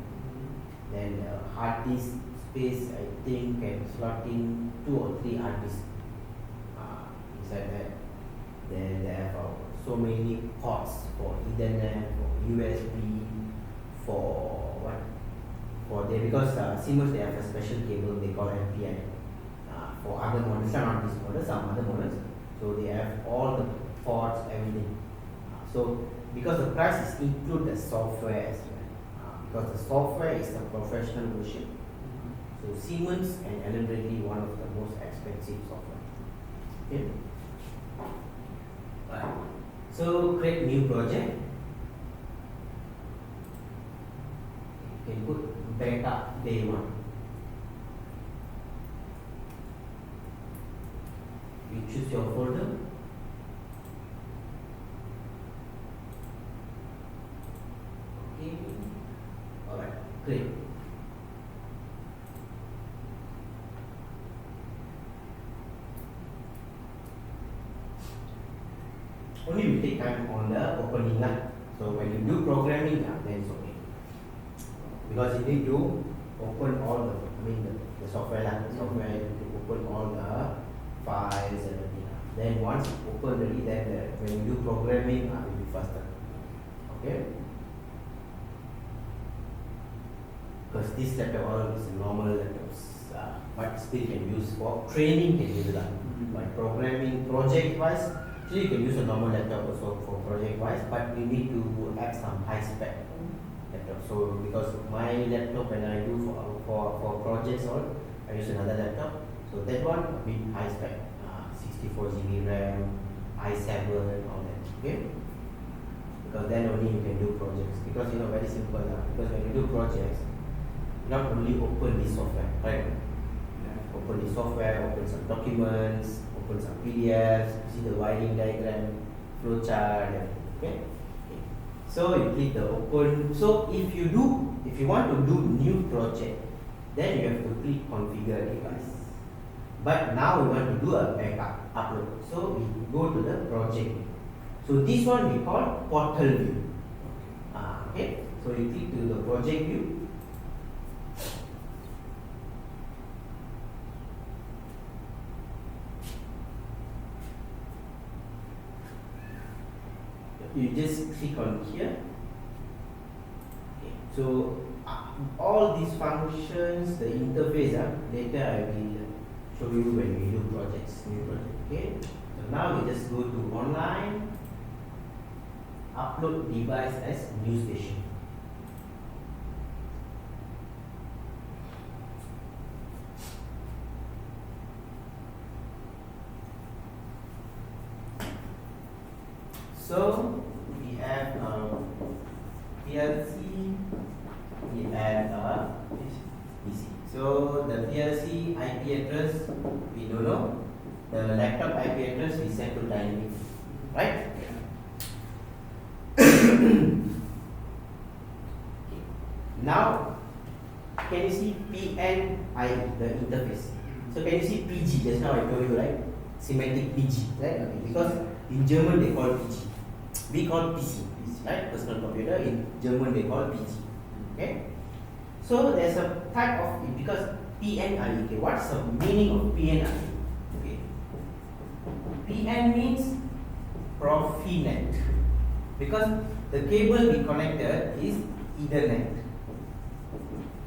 Then hard disk space, I think can slot in 2 or 3 hard disks inside that. Then they have so many ports for Ethernet, for USB, for what? For they because Siemens they have a special cable they call MPI. For other models, not this model, some other models. So they have all the ports, everything. So because the price is include the software as well. Because the software is the professional version. So Siemens and Allen Bradley one of the most expensive software. Okay. Right. So create new project. You can put backup day 1. You choose your folder. Okay. Alright, great. Only will take time on the opening line. So when you do programming, then it's okay. Because you need to open all the software software you need to open all the files and everything. Then once open already, then when you do programming, it will be faster. Okay. Because this laptop all is normal laptops, but still can use for training. Can use that. But programming project wise, actually you can use a normal laptop also for project wise, but you need to add some high spec laptop. So because my laptop when I do for projects all, I use another laptop. So that one a bit high spec, 64 GB RAM, i7, all that. Okay. Because then only you can do projects. Because very simple. Because when you do projects, not only open this software, right? Open the software, open some documents, open some PDFs, see the wiring diagram, flowchart, okay? So you click the open. So if you want to do new project, then you have to click configure device. But now we want to do a backup upload. So we go to the project. So this one we call portal view. Okay. So you click to the project view. You just click on here. Okay. So all these functions, the interface, later I will show you when we do projects, new project. Okay. So now we just go to online, upload device as new station. So we have PLC, we have PC. So the PLC IP address we don't know. The laptop IP address we set to dynamic, right? Now can you see PNI, the interface? So can you see PG? Just now I told you, right? Semantic PG, right? Okay. Because in German they call PG. We call PC, right? Personal computer. In German they call PG. Okay. So there's a type of, because PNI. Okay. What's the meaning of PNI? Okay. PN means Profinet. Because the cable we connected is Ethernet.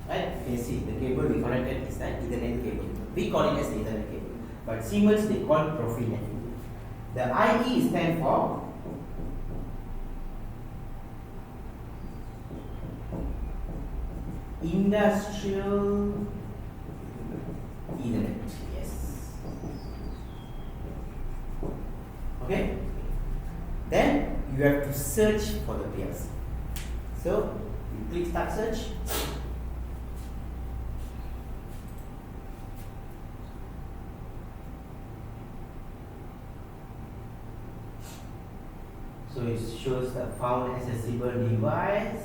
Right? You see the cable we connected is an Ethernet cable. We call it as the Ethernet cable. But Siemens they call Profinet. The IE stands for Industrial Ethernet. Yes. Okay. Then you have to search for the PLC. So you click start search. So it shows the found accessible device.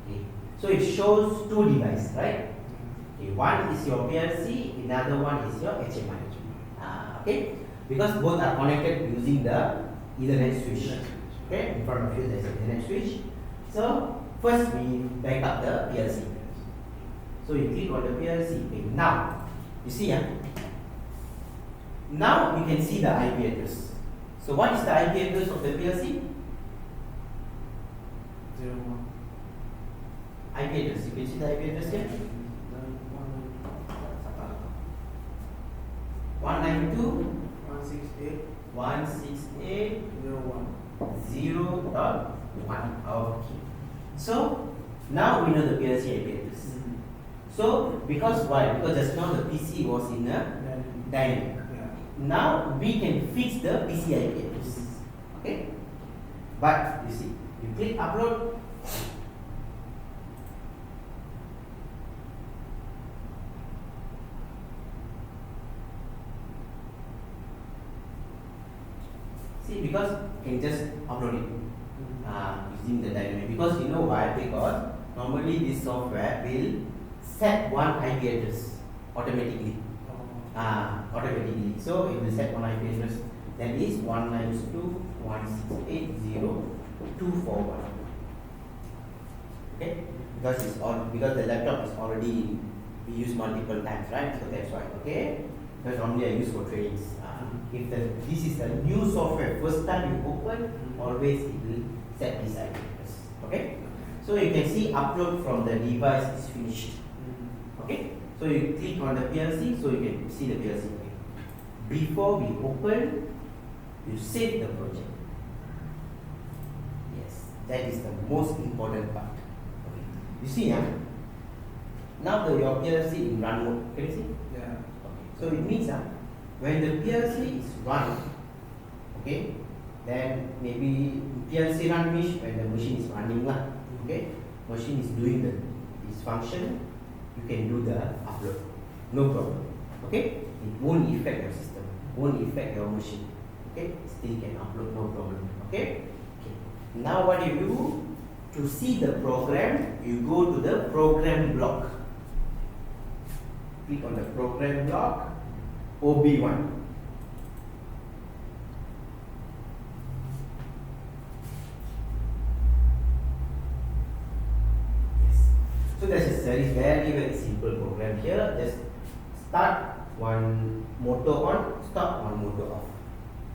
Okay. So it shows two devices, right? Okay. One is your PLC, another one is your HMI. Okay, because both are connected using the Ethernet switch. Okay, in front of you there's an Ethernet switch. So first we back up the PLC. So you click on the PLC. Okay, now you see, now you can see the IP address. So what is the IP address of the PLC?
01.
IP address. You can see the IP address here. 192.168.0.1. Okay. So now we know the PLC IP address. So because why? Because just now the PC was in a dynamic. Now we can fix the PC IP address. Okay. But you see, you click upload. See, because you can just upload it using the dynamic. Because you know why? Because normally this software will set one IP address automatically. So it will set one IP address, that is 192.168.0.241. Okay, because it's all, because the laptop is already we use multiple times, right? So that's why. Okay, because normally I use for trainings. If this is a new software, first time you open, always it will set this IP address. Okay, so you can see upload from the device is finished. Okay, so you click on the PLC, so you can see the PLC. Before we open, you save the project. Yes, that is the most important part. Okay. You see, now your PLC in run mode. Can you see?
Yeah.
Okay. So it means when the PLC is run, okay, then maybe PLC run means when the machine is running lah. Okay, machine is doing its function, you can do the upload, no problem. Okay, it won't affect your system, won't affect your machine. Okay, still can upload, no problem. Okay. Now what you do to see the program, you go to the program block. Click on the program block, OB1. So this is very simple program here. Just start one motor on, stop one motor off.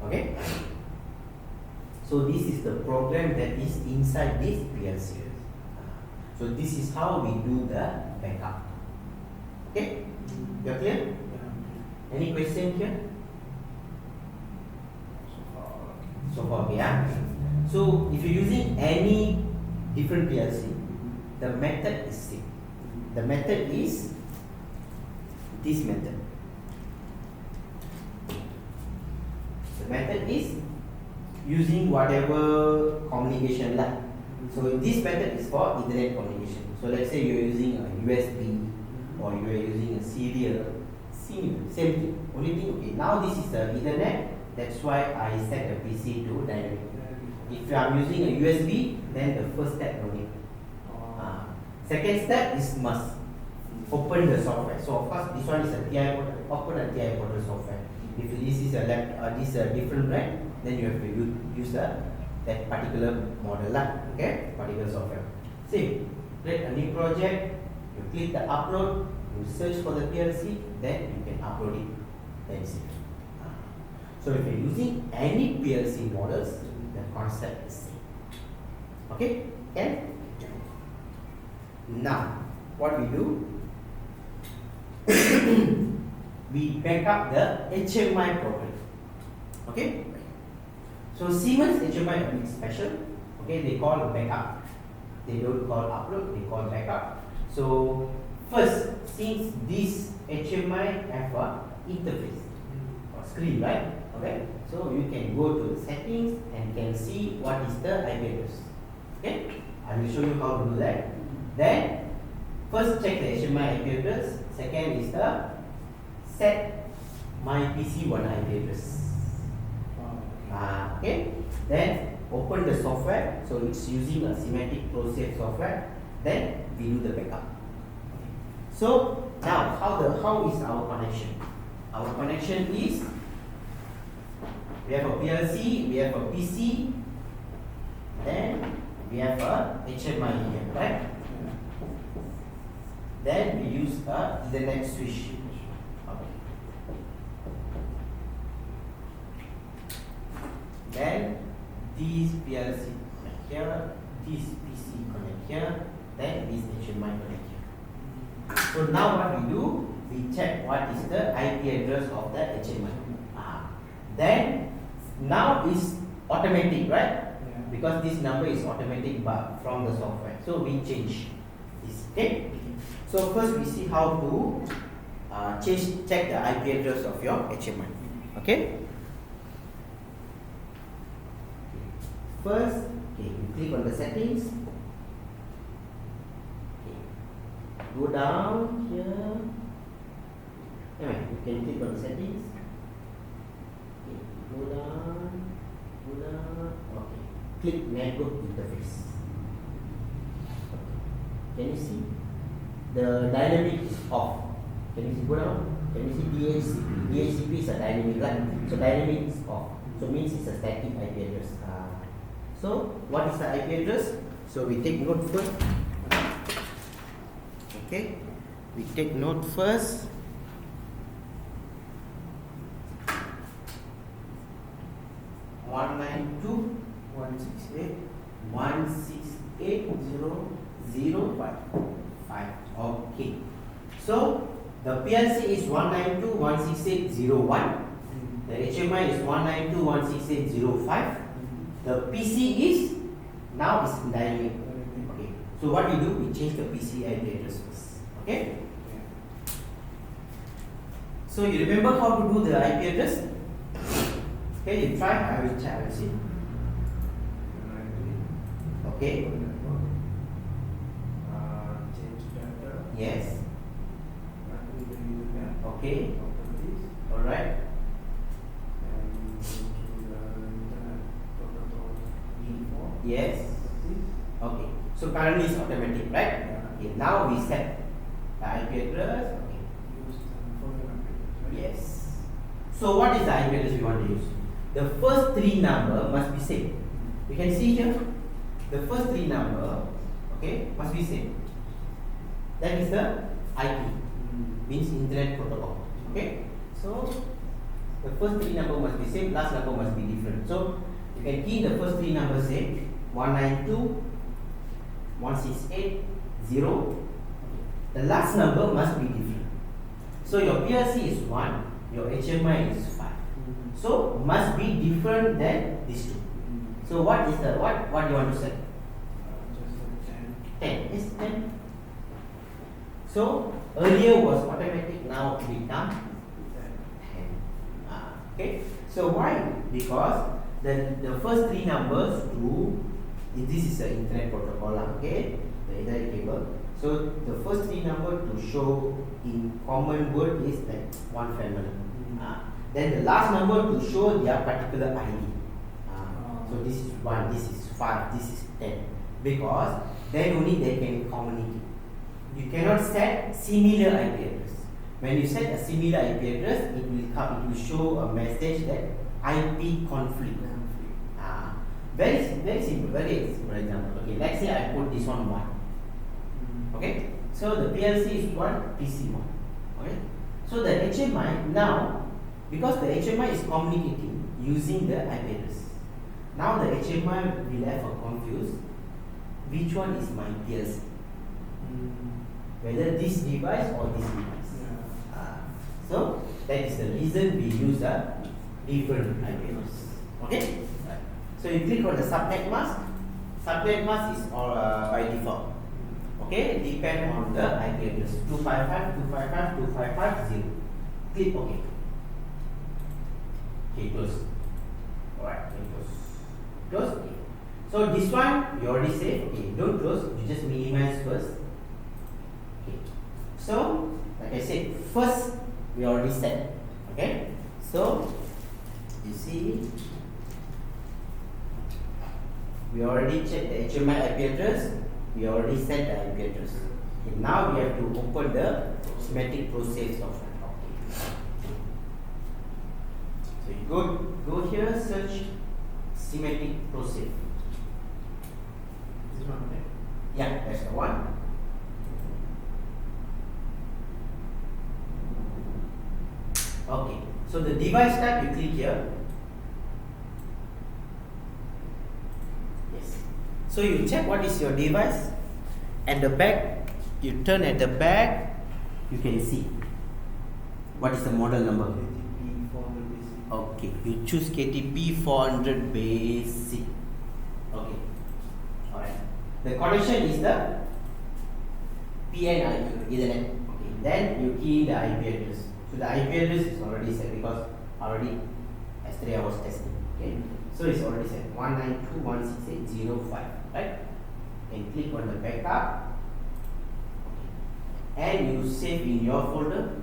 Okay. So this is the program that is inside this PLC. So this is how we do the backup. Okay. You're clear? Any question here? So far, okay. So if you're using any different PLC, the method is same. The method is this method. The method is using whatever communication lah. So this method is for Ethernet communication. So let's say you're using a USB or you are using a serial, same thing. Only thing, okay, now this is the Ethernet. That's why I set the PC to dynamic. If I'm using a USB, then the first step no need. Second step is must open the software. So of course this one is a TI portal, open a TI portal software. If this is a this is a different brand, then you have to use that particular model lah. Okay, particular software. See, create a new project. You click the upload. You search for the PLC, then you can upload it. That's it. So if you're using any PLC models, the concept is same. Okay? Okay? Now, what we do? We back up the HMI program. Okay? So Siemens HMI a bit special. Okay, they call backup. They don't call upload, they call backup. So first, since this HMI have a interface or screen, right? Okay, so you can go to the settings and can see what is the IP address. Okay, I will show you how to do that. Then first check the HMI IP address. Second is the set my PC1 IP address. Okay, then open the software. So it's using a semantic closed-safe software. Then we do the backup. So now how is our connection? Our connection is We have a PLC, we have a PC, then we have a HMI here, right? Then we use a Ethernet switch. Okay. Then these PLC connect here, this PC connect here, then this HMI connect here. So now what we do, we check what is the IP address of the HMI. Then now is automatic, right? Because this number is automatic from the software. So we change this. Okay. So first we see how to check the IP address of your HMI. Okay. First, okay, you click on the settings. Okay. Go down here. Anyway, you can click on the settings. Okay. Go down. Okay. Click network interface. Okay. Can you see? The dynamic is off. Can you see? Go down. Can you see DHCP? DHCP is a dynamic, right? So dynamic is off. So means it's a static IP address. So what is the IP address? So we take note first. Okay. We take note first. One nine two 168.0.0.5. Okay. So the PLC is 192.168.0.1. The HMI is 192.168.0.5. The PC is now is dynamic. Okay. So what we do? We change the PC IP address first. Okay. So you remember how to do the IP address? Okay, you try. I will try. I will see. Okay. Yes. Okay. All right. Yes. Okay. So currently it's automatic, right? Okay. Now we set the IP address. Okay. Yes. So what is the IP address we want to use? The first three number must be same. You can see here. The first three number, okay, must be same. That is the IP, means Internet Protocol. Okay. So the first three number must be same. Last number must be different. So you can key the first three numbers same. 192.168.0. The last number must be different. So your PLC is 1, your HMI is 5. So must be different than these two. So what is the what do you want to set?
Just
10. Yes, 10. So earlier was automatic, now it become 10. Okay. So why? Because the first three numbers to this is the Internet Protocol, okay, the Ethernet cable. So the first three number to show in common word is like one family. Then the last number to show their particular ID. So this is 1, this is 5, this is 10. Because then only they can communicate. You cannot set similar IP address. When you set a similar IP address, it will show a message that IP conflict. Very simple example. Okay, let's say I put this one 1. Okay, so the PLC is 1, PC 1. Okay, so the HMI now, because the HMI is communicating using the IP address. Now the HMI will have a confused which one is my PLC, whether this device or this device. So that is the reason we use a different IP address. Okay. So you click on the subnet mask. Subnet mask is by default. Okay, depend on the IP address 255.255.255.0. Click OK. Okay, close. Alright, close. Okay. So this one you already say okay, don't close, you just minimize first. Okay. So like I said, first we already set. Okay. So you see, we already checked the HMI IP address. We already set the IP address. Okay, now we have to open the schematic process of it. Okay. So you go here, search schematic process.
This one, right?
Yeah, that's the one. Okay, so the device tab, you click here. Yes. So you check what is your device. At the back, you turn at the back, you can see what is the model number.
KTP 400 basic.
Okay, you choose KTP 400 basic. Okay, alright. The connection is the PNIQ, Ethernet. Okay, then you key in the IP address. So the IP address is already set because already yesterday I was testing. Okay, so it's already set 192.168.0.5, right? And click on the backup, and you save in your folder.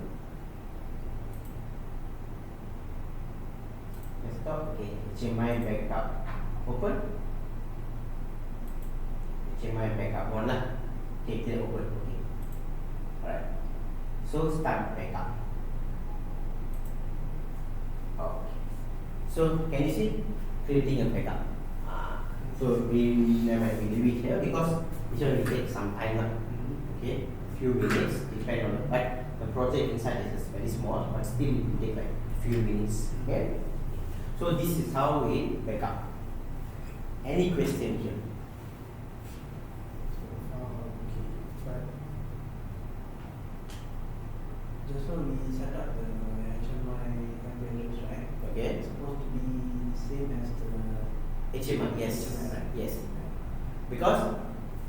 Desktop, okay, HMI backup, open. HMI backup one lah. Okay, click open. Okay, alright. So start backup. Okay. So can you see creating a backup? So we leave it here because it will take some time. Okay, few minutes depend on it. But the project inside is very small, but still it will take like few minutes. Okay. So this is how we backup. Any question here?
Okay, but just now we set up the HMI address, right?
Okay.
It's supposed to be the same as the
HMI, yes,
HMI, right?
yes. Because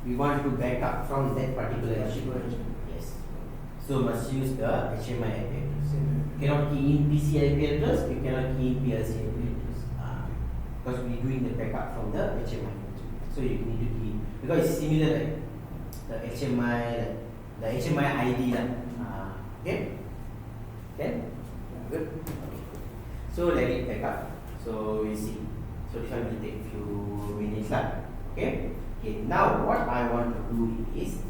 we want to back up from that particular HMI. Yes. So must use the HMI IP address.
Same.
You cannot key in PC IP address, you cannot key in PLC IP address. Because we are doing the backup from the HMI. So you need to key because it's similar like the HMI, the HMI ID lah. Okay? Okay? Good. Okay. So let it back up. So we see. So this one will take few minutes lah. Okay? Okay. Now what I want to do is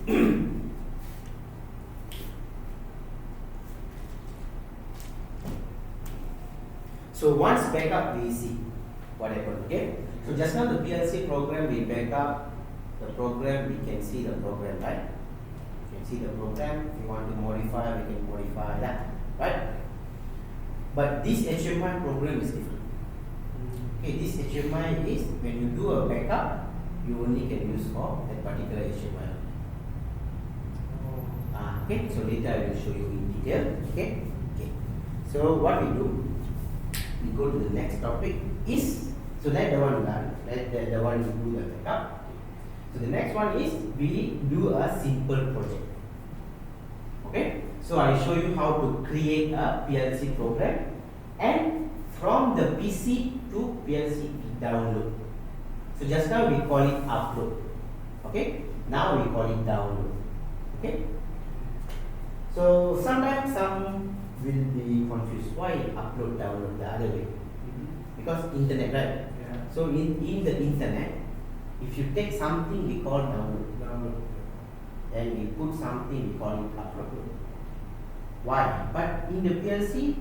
so once backup we see what happened. Okay? So just now the PLC program we back up the program, we can see the program, right? You can see the program. If you want to modify, we can modify that, right? But this HMI program is different. Okay, this HMI is when you do a backup, you only can use for that particular HMI. Okay, so later I will show you in detail. Okay, okay. So what we do, we go to the next topic is so that the one done. Let the one you do the backup. So the next one is we do a simple project. Okay, so I show you how to create a PLC program and from the PC to PLC download. So just now we call it upload. Okay, now we call it download. Okay, so sometimes some will be confused. Why upload download the other way? Because internet, right?
Yeah.
So in the internet, if you take something we call download, then we put something we call it upload. Why? But in the PLC,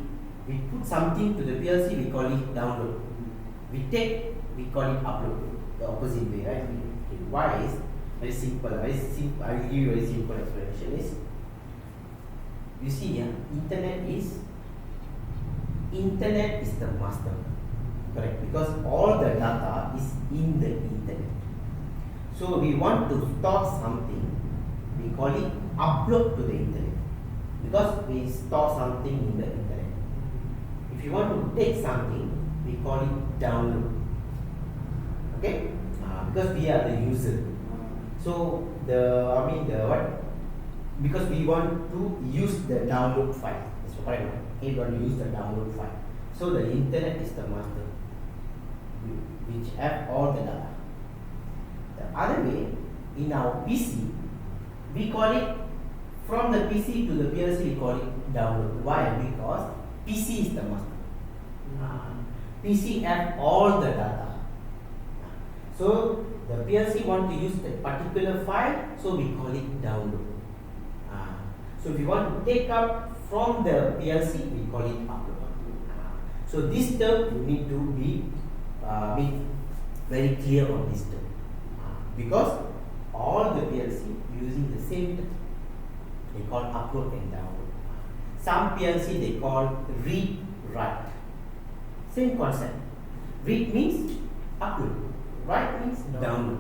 we put something to the PLC we call it download. We call it upload. The opposite way, right? Okay. Why is very simple. Very simple. I will give you a very simple explanation. Is you see, yeah, internet is the master, correct? Because all the data is in the internet. So we want to store something, we call it upload to the internet. Because we store something in the internet. If you want to take something, we call it download. Okay? Because we are the user. So because we want to use the download file. That's correct. We want to use the download file. So the internet is the master, which have all the data. The other way, in our PC, we call it from the PC to the PLC. We call it download. Why? Because PC is the master. PC have all the data. So the PLC want to use that particular file, so we call it download. So if you want to take up from the PLC, we call it upload. So this term you need to be very clear on this term, because all the PLC using the same term. They call upload and download. Some PLC they call read write. Same concept. Read means upload, write means download.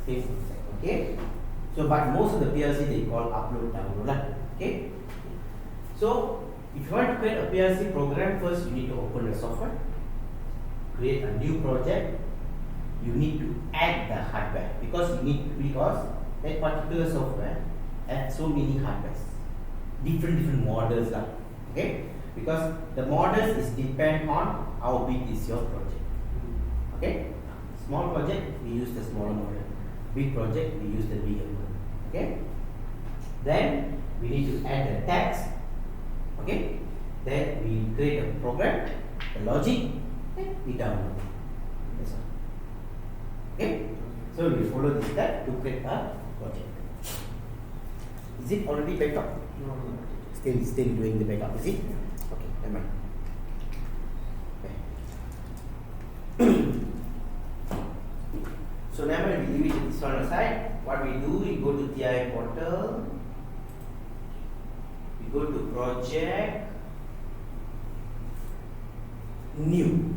Same concept. Okay. So, but most of the PLC they call upload download. Okay. So, if you want to create a PLC program, first you need to open the software, create a new project. You need to add the hardware because that particular software has so many hardwares, different models lah. Okay, because the models is depend on how big is your project. Okay, small project we use the smaller model, big project we use the bigger model. Okay, then we need to add the text. Okay, then we create a program, the logic, and we download. That's all. Okay, so we follow this step to create a project. Is it already backed up?
No.
Still doing the backup, is it? Okay, never mind. Okay. So now we leave it this one aside. What we do, we go to TI portal, we go to project, new.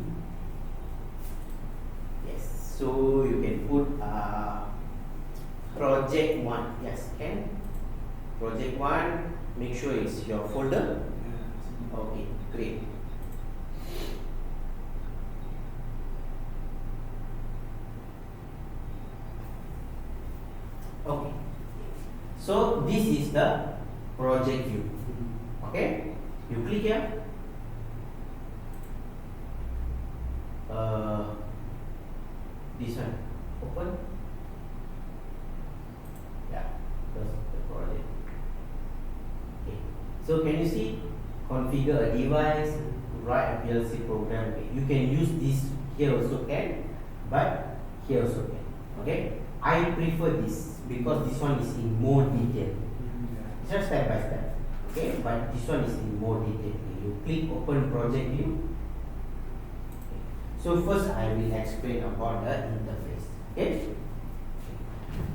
Yes, so you can put project 1. Yes, can. Project 1, make sure it's your folder. Okay, great. Okay, so this is the project view. Okay, you click here. This one, open. Yeah, that's the project. Okay, so can you see? Configure a device, write a PLC program. Okay. You can use this here also can, but here also can. Okay, I prefer this because this one is in more detail. It's just step by step. Okay, but this one is in more detail. Okay. You click open project view. Okay. So first I will explain about the interface. Okay.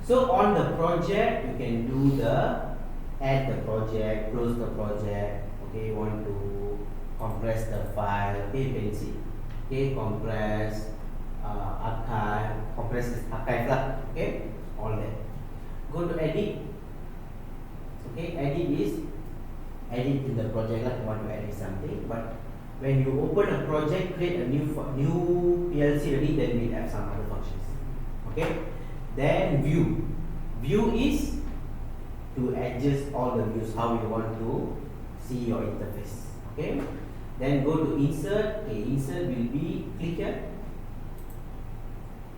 So on the project you can do the add the project, close the project. Okay, you want to compress the file. Okay, you can see. Okay, compress, archive, compress is archive lah. Okay, all that. Go to edit. Okay, edit is edit in the project lah. You want to edit something, but when you open a project, create a new PLC already, then we have some other functions. Okay, then view. View is to adjust all the views how you want to see your interface. Okay, then go to insert. Okay, insert will be click here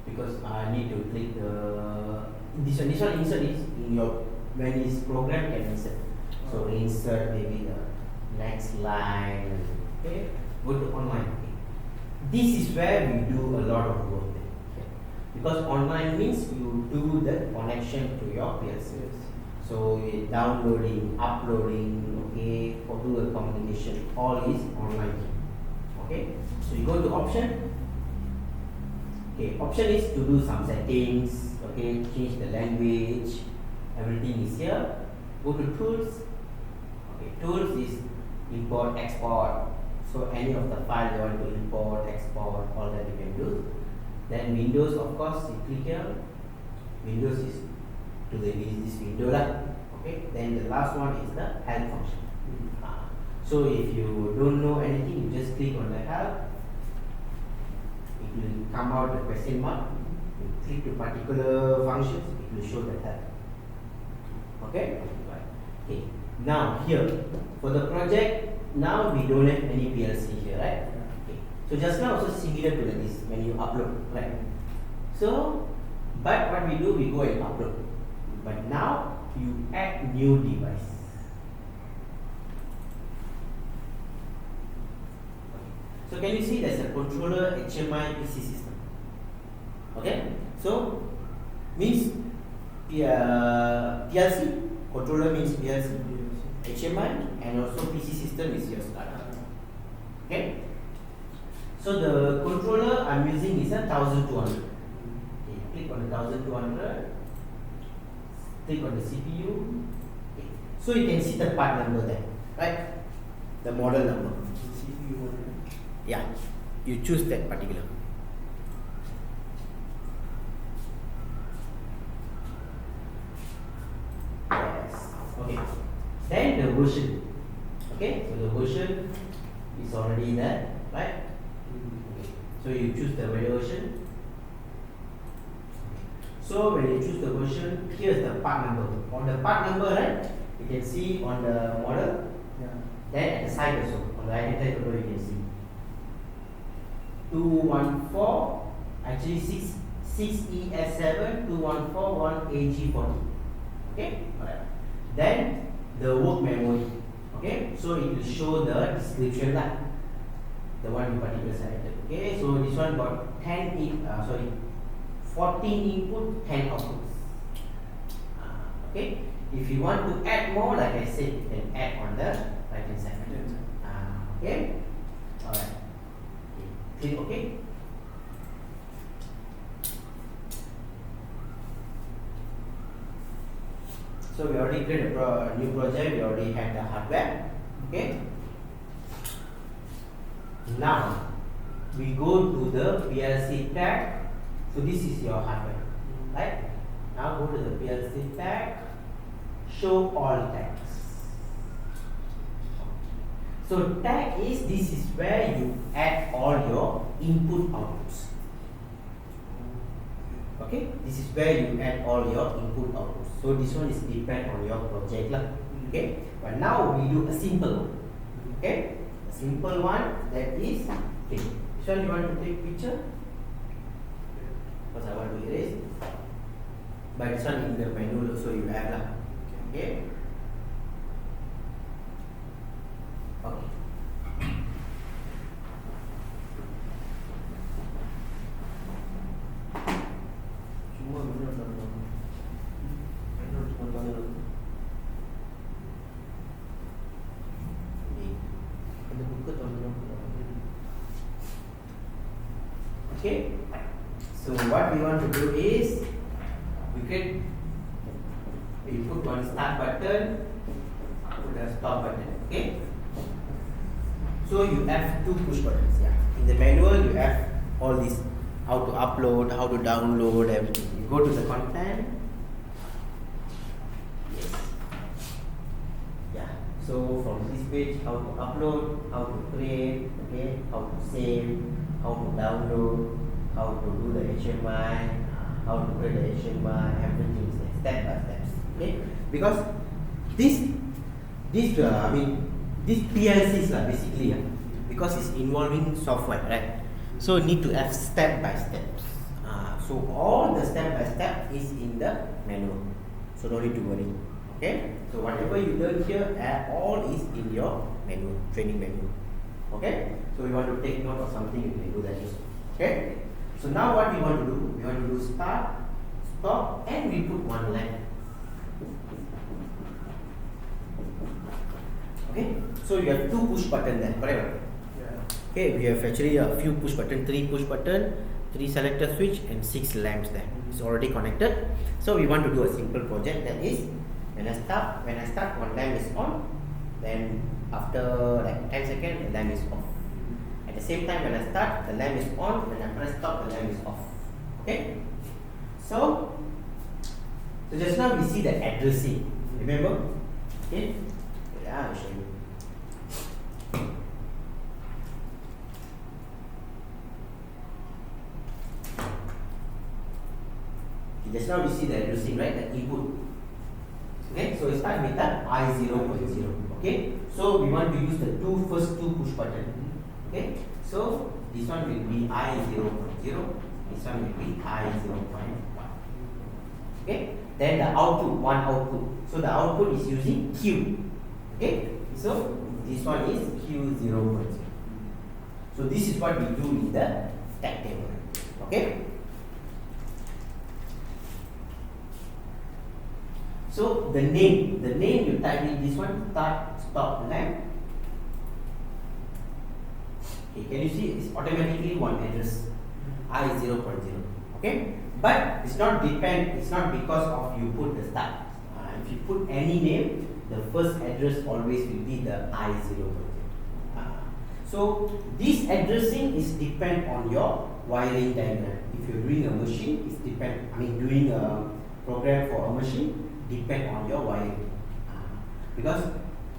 because I need to click the this one insert is in your when it's program can insert. So insert maybe the next line. Okay, go to online. Okay. This is where we do a lot of work. Okay. Because online means you do the connection to your PLC. So downloading, uploading, okay, or do a communication, all is online. Okay, so you go to option. Okay, option is to do some settings. Okay, change the language. Everything is here. Go to tools. Okay, tools is import, export. So any of the file you want to import, export, all that you can do. Then Windows, of course, you click here. Windows is to the this window lah. Okay, then the last one is the help function. So if you don't know anything, you just click on the help. It will come out the question mark. You click the particular functions, it will show the help. Okay? Okay. Now here for the project, now we don't have any PLC here, right? Okay. So just now also similar to this when you upload, right? So, but what we do, we go and upload. But now you add new device. Okay. So can you see there's a controller HMI PC system? Okay. So means PLC controller means PLC, HMI, and also PC system is your SCADA. Okay. So the controller I'm using is a 1200. Okay, click on the 1200. Click on the CPU. Okay. So you can see the part number there, right? The model number.
CPU one.
Yeah, you choose that particular. Yes. Okay. Then the version. Okay, so the version is already there, right? Okay. So you choose the version. So when you choose the version, here's the part number. On the part number, right, you can see on the model.
Yeah.
Then at the side also, on the identity photo you can see 214, actually 6ES7 214 1AG40. Okay, alright. Then the work memory. Okay, so it will show the description lah. The one you particularly selected. Okay, so this one got 14 input, 10 outputs. Okay, if you want to add more, like I said, you can add on the right hand side. Okay, alright. Okay. Click OK. So we already created a new project. We already had the hardware. Okay. Now we go to the PLC tag. So this is your hardware, right? Now go to the PLC tag, show all tags. So tag is, this is where you add all your input outputs. Okay, this is where you add all your input outputs. So this one is depend on your project lah. Okay, but now we do a simple one. Okay, a simple one that is, okay, this one you want to take picture? Because I want to erase. But this one in the manual also you have lah. Okay. Okay.
Cuma benar dalam. Benar cuma dalam.
Ada buku tahun. Okay. So what we want to do is we put one start button, put a stop button. Okay. So you have two push buttons. Yeah. In the manual you have all this, how to upload, how to download, everything. You go to the content. Yes. Yeah. So from this page, how to upload, how to create, okay, how to save, how to download, how to do the HMI, how to create the HMI, everything is there, step by step. Okay, because this PLCs lah basically, because it's involving software, right? So need to have step by steps. So all the step by step is in the manual. So don't need to worry. Okay, so whatever you learn here, all is in your manual, training manual. Okay, so we want to take note of something, you can do that also. Okay. So now what we want to do? We want to do start, stop, and we put one line. Okay. So you have two push button there, correct?
Yeah.
Okay. We have actually a few push button, 3 push button, 3 selector switch, and 6 lamps there. It's already connected. So we want to do a simple project that is when I start, one lamp is on. Then after like 10 seconds, the lamp is off. At the same time, when I start, the lamp is on. When I press stop, the lamp is off. Okay. So just now we see the addressing. Remember? Okay. Yeah, I'll show you. Okay, just now we see the addressing, right? The input. Okay. So we start with the I0.0. Okay. So we want to use the first two push button. Okay, so this one will be I0.0, this one will be I0.1. Okay, then the output, one output. So the output is using Q. Okay, so this one is Q0.0. So this is what we do in the tag table. Okay. So the name you type in this one, start, stop, lamp. Okay, can you see it's automatically one address I0.0. Okay, but it's not because of you put the start. If you put any name, the first address always will be the I0.0. So this addressing is depend on your wiring diagram. If you're doing a machine, it's doing a program for a machine, depend on your wiring. Because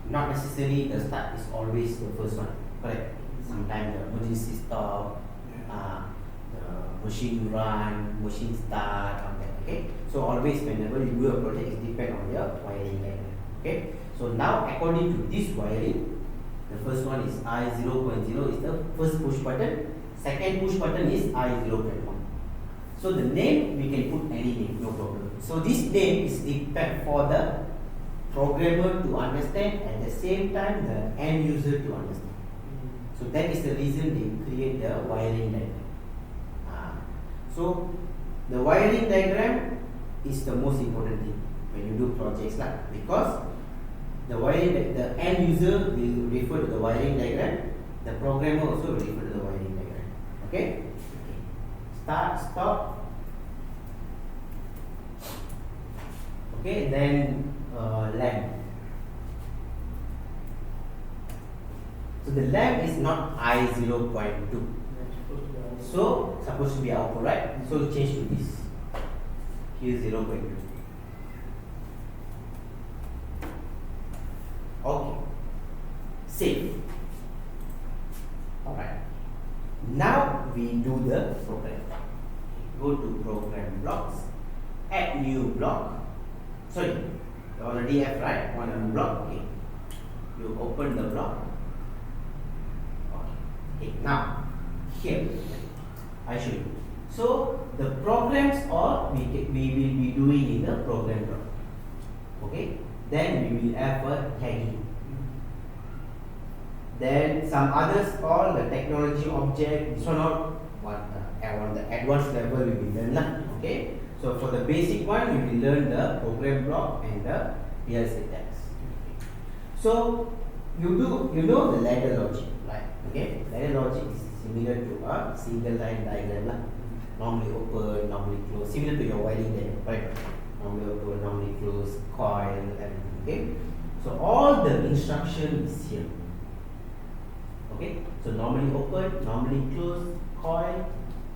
not necessarily the start is always the first one, correct? Sometimes the emergency stop, the machine run, machine start, okay? So always whenever you do a project, it depends on your wiring diagram, okay? So now according to this wiring, the first one is I0.0 is the first push button, second push button is I0.1. So the name, we can put any name, no problem. So this name is depend for the programmer to understand, at the same time the end user to understand. So that is the reason they create the wiring diagram. So the wiring diagram is the most important thing when you do projects, because the end user will refer to the wiring diagram, the programmer also will refer to the wiring diagram. Okay? Start, stop. Okay, then lamp. So the lamp is not I0.2. So supposed to be output, right? So change to this. Here 0.2. Okay. Save. Alright. Now we do the program. Go to program blocks. Add new block. Sorry, you already have, right? One new block. Okay. You open the block. Okay. Now here I show you. So the programs all we will be doing in the program block. Okay. Then we will have a tagging. Then some others all the technology object. This one all on the advanced level we will learn. Okay. So for the basic one we will learn the program block and the PLC tags. So you know the ladder logic, right? Okay. Ladder logic is similar to a single line diagram. Normally open, normally close, similar to your wiring diagram, right? Normally open, normally close, coil, and okay. So all the instruction is here. Okay. So normally open, normally close, coil,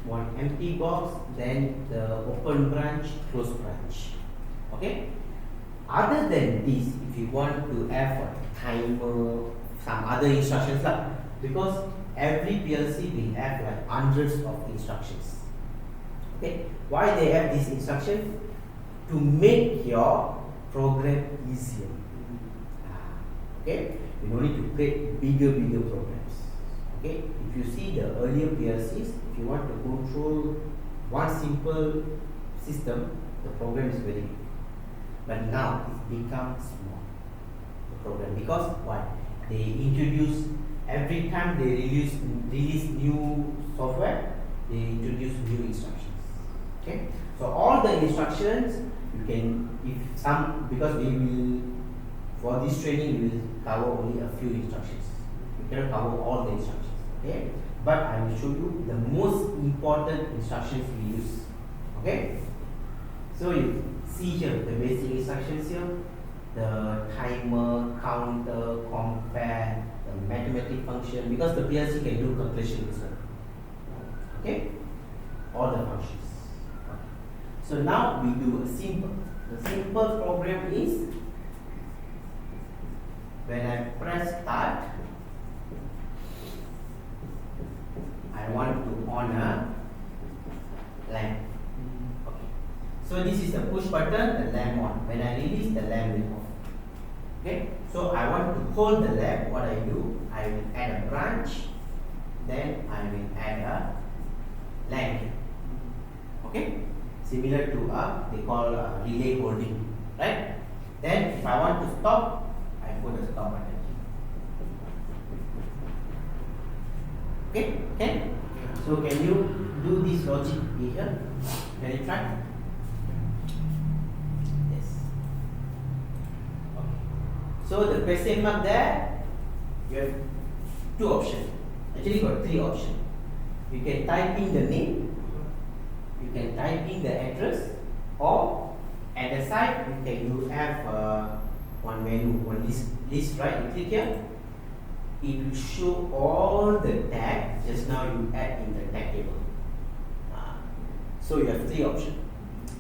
one empty box, then the open branch, close branch. Okay. Other than this, if you want to have a timer, some other instructions, because every PLC will have like hundreds of instructions. Okay. Why they have this instruction? To make your program easier. Okay. You don't need to create bigger programs. Okay. If you see the earlier PLCs, if you want to control one simple system, the program is very big. But now it becomes small, the program, because why? They introduce, every time they release new software, they introduce new instructions. Okay. So all the instructions you can, because we will, for this training we will cover only a few instructions. We cannot cover all the instructions. Okay. But I will show you the most important instructions we use. Okay. So you see here the basic instructions here, the timer, counter, compare, the mathematic function, because the PLC can do calculation as well. Okay. All the functions. So now we do a simple. The simple program is when I press start, I want to on a lamp. Okay. So this is the push button, the lamp on. When I release, the lamp will off. Okay. So I want to hold the lamp. What I do, I will add a branch, then I will add a lamp here. Okay. Similar to they call relay holding, right? Then if I want to stop, I put a stop button. Okay? Okay? So can you do this logic here? Can you try? Yes. Okay. So the question mark there, you have two options. Actually got three options. You can type in the name, you can type in the address, or at the side you have one menu, one list, right? You click here, it will show all the tags just now you add in the tag table. So you have three options.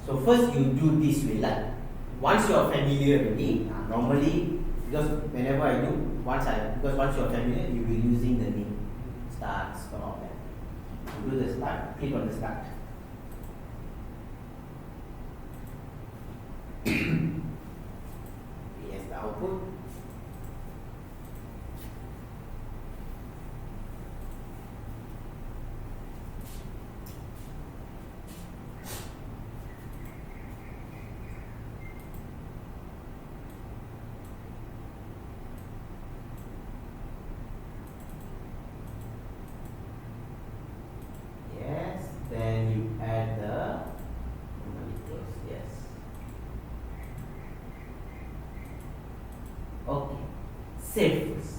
So first you do this way, like once you are familiar already, normally because whenever I do, once you are familiar, you will be using the name, start, stop, and you do the start, click on the start. Here's the output. Then you add the molecules, yes. Okay, save first.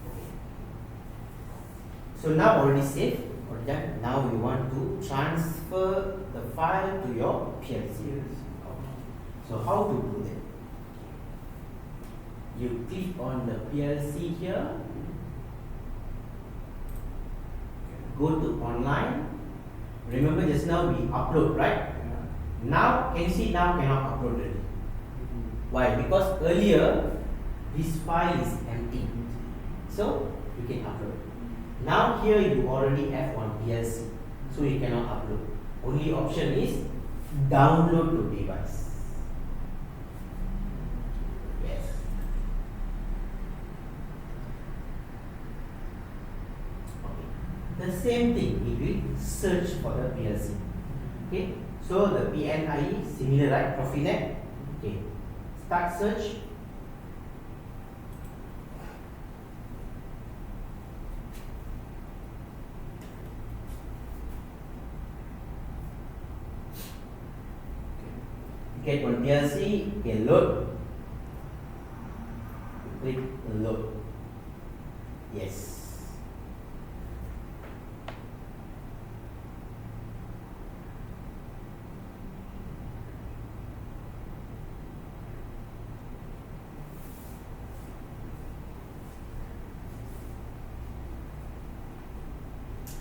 Okay. So now already saved, already done. Now we want to transfer the file to your PLC. So how to do that? You click on the PLC here. Go to online. Remember just now we upload, right? Now can you see now cannot upload it. Why? Because earlier this file is empty. So you can upload. Now here you already have one PLC. So you cannot upload. Only option is download to device. Yes. The same thing, it will search for the PLC. Okay, so the PNIE similar, right? Profinet. Okay, start search. Get one PLC, okay, load. Click load. Yes.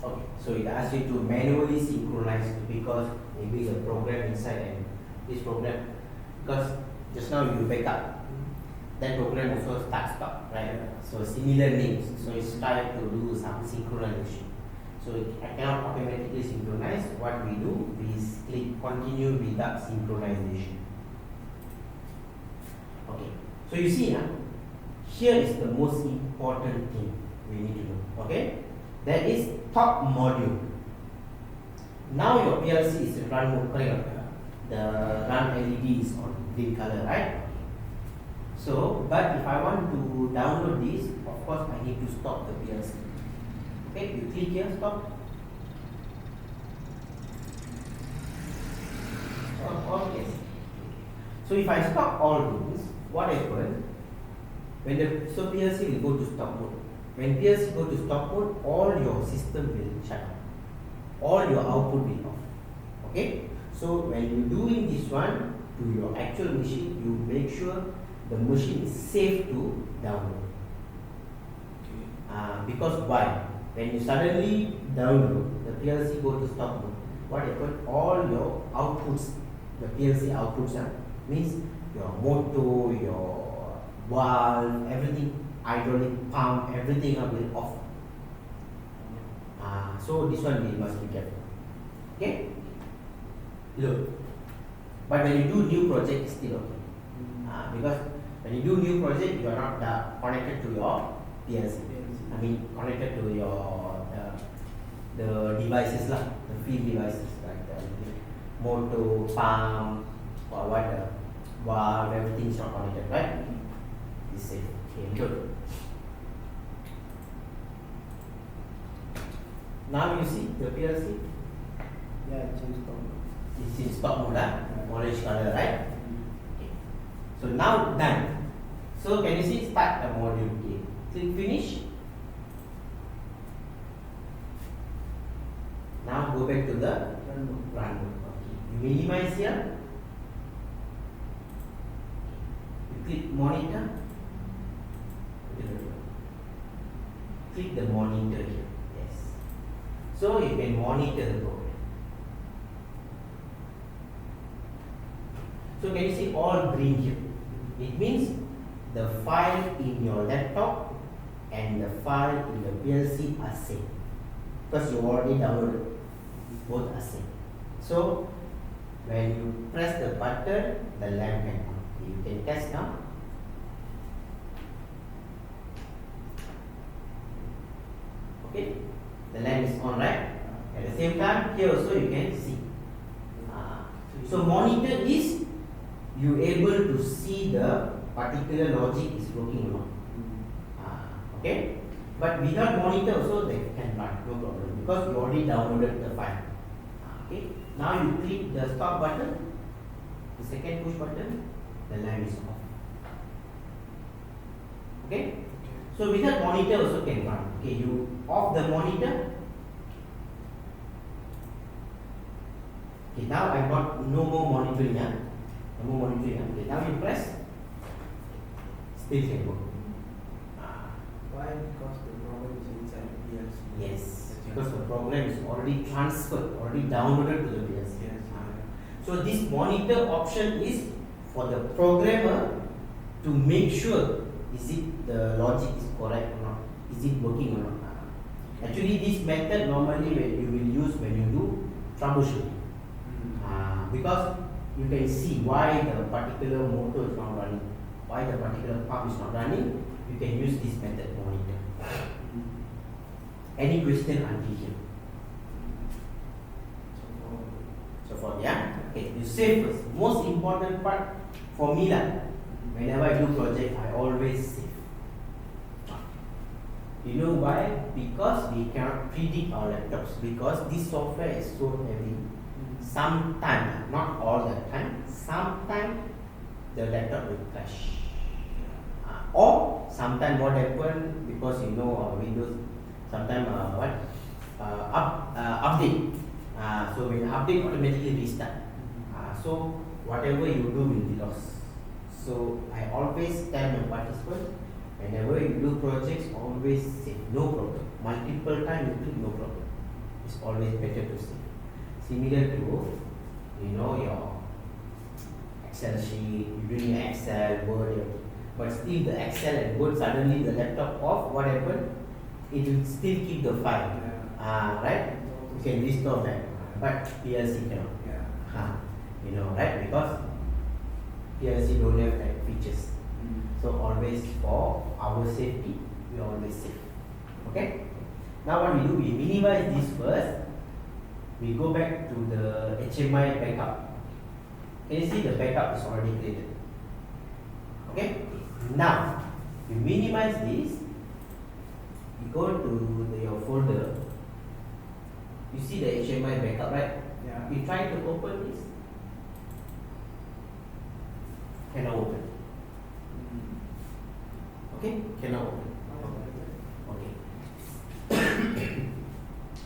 Okay, so it asks you to manually synchronize because maybe the program inside and this program, because just now you back up, that program also start stop, right? So similar names, so it's trying to do some synchronization. So I cannot automatically synchronize. What we do is click continue without synchronization. Okay, so you see here is the most important thing we need to know. Okay. That is top module. Now your PLC is run mode, correct? The run LED is on green color, right? So, but if I want to download this, of course I need to stop the PLC. Okay, you click here, stop. Stop all, yes. So if I stop all these, what happens? When the PLC will go to stop mode. When PLC go to stop mode, all your system will shut down. All your output will off. Okay? So when you doing this one to your actual machine, you make sure the machine is safe to download. Because why? When you suddenly download, the PLC go to stop mode. What happens? All your outputs, the PLC outputs means your motor, your valve, everything, hydraulic pump, everything will off. So this one we must be careful. Okay? Look. But when you do new project, it's still okay. Because when you do new project, you are not connected to your PLC. I mean connected to your the devices the field devices like the motor, pump, or what valve, everything is not connected, right? It's safe. Okay, good. Now you see the PLC.
Yeah, it's in stop.
It's in stop mode, orange color, right? Okay. So now done. So can you see start the module? Okay. Click finish. Now go back to the
Run mode.
run mode. Okay. You minimize here. You click monitor. Click the monitor here. Yes. So you can monitor the program. So can you see all green here? It means the file in your laptop and the file in the PLC are same, because you already downloaded, both are same. So when you press the button, the lamp can on. You can test now. Okay, the lamp is on, right? At the same time, here also you can see. So monitor is you able to see the particular logic is working or not. Okay, but without monitor also they can run, no problem, because you already downloaded the file. Okay, now you click the stop button, the second push button, the lamp is off. Okay, so without monitor also can run. Okay, you off the monitor. Okay, now I got no more monitoring. No more monitoring. Okay, now you press, still can work.
Why? Because the program is inside PLC.
Yes, because the program is already transferred, already downloaded to the PLC.
Yes.
So this monitor option is for the programmer to make sure is it the logic is correct or not, is it working or not. Actually, this method normally you will use when you do troubleshooting. Because you can see why the particular motor is not running, why the particular pump is not running. You can use this method monitor. Any question until here? So for okay, you save first. Most important part for me whenever I do project, I always save. You know why? Because we cannot predict our laptops, because this software is so heavy. Sometimes, not all the time, sometimes the laptop will crash. Or sometimes what happen, because Windows sometimes update. So when update automatically restart. So whatever you do will be lost. So I always tell my participants, whenever you do projects, always save, no problem. Multiple times you click, no problem. It's always better to save. Similar to your Excel sheet, you doing Excel, Word, but still the Excel and Word, suddenly the laptop off, what happened? It will still keep the file. Right? You can restore that. But PLC cannot. Right? Because PLC don't have that features. So always for our safety, we always save. Okay? Now what we do, we minimize this first. We go back to the HMI backup. Can you see the backup is already created? Okay? Now, you minimize this. You go to your folder. You see the HMI backup, right?
Yeah.
You try to open this. Cannot open. Okay? Cannot open. Okay.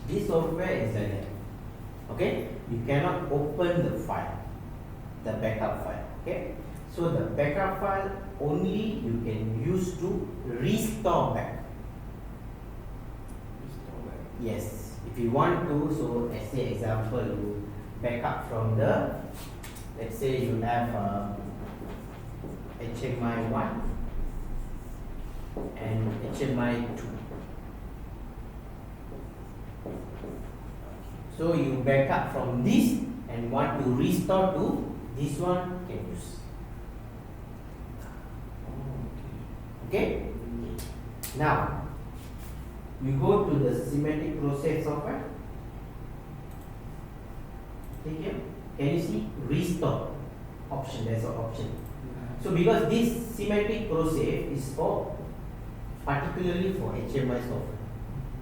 This software is like that. Okay? You cannot open the file, the backup file. Okay? So the backup file only you can use to restore back. Yes. If you want to, so let's say example, you backup from the, let's say you have HMI 1 and HMI 2. So you backup from this and want to restore to this one, can use. Okay? Now, you go to the semantic process software. Take here. Can you see restore option? There's an option. So because this semantic process is for particularly for HMI software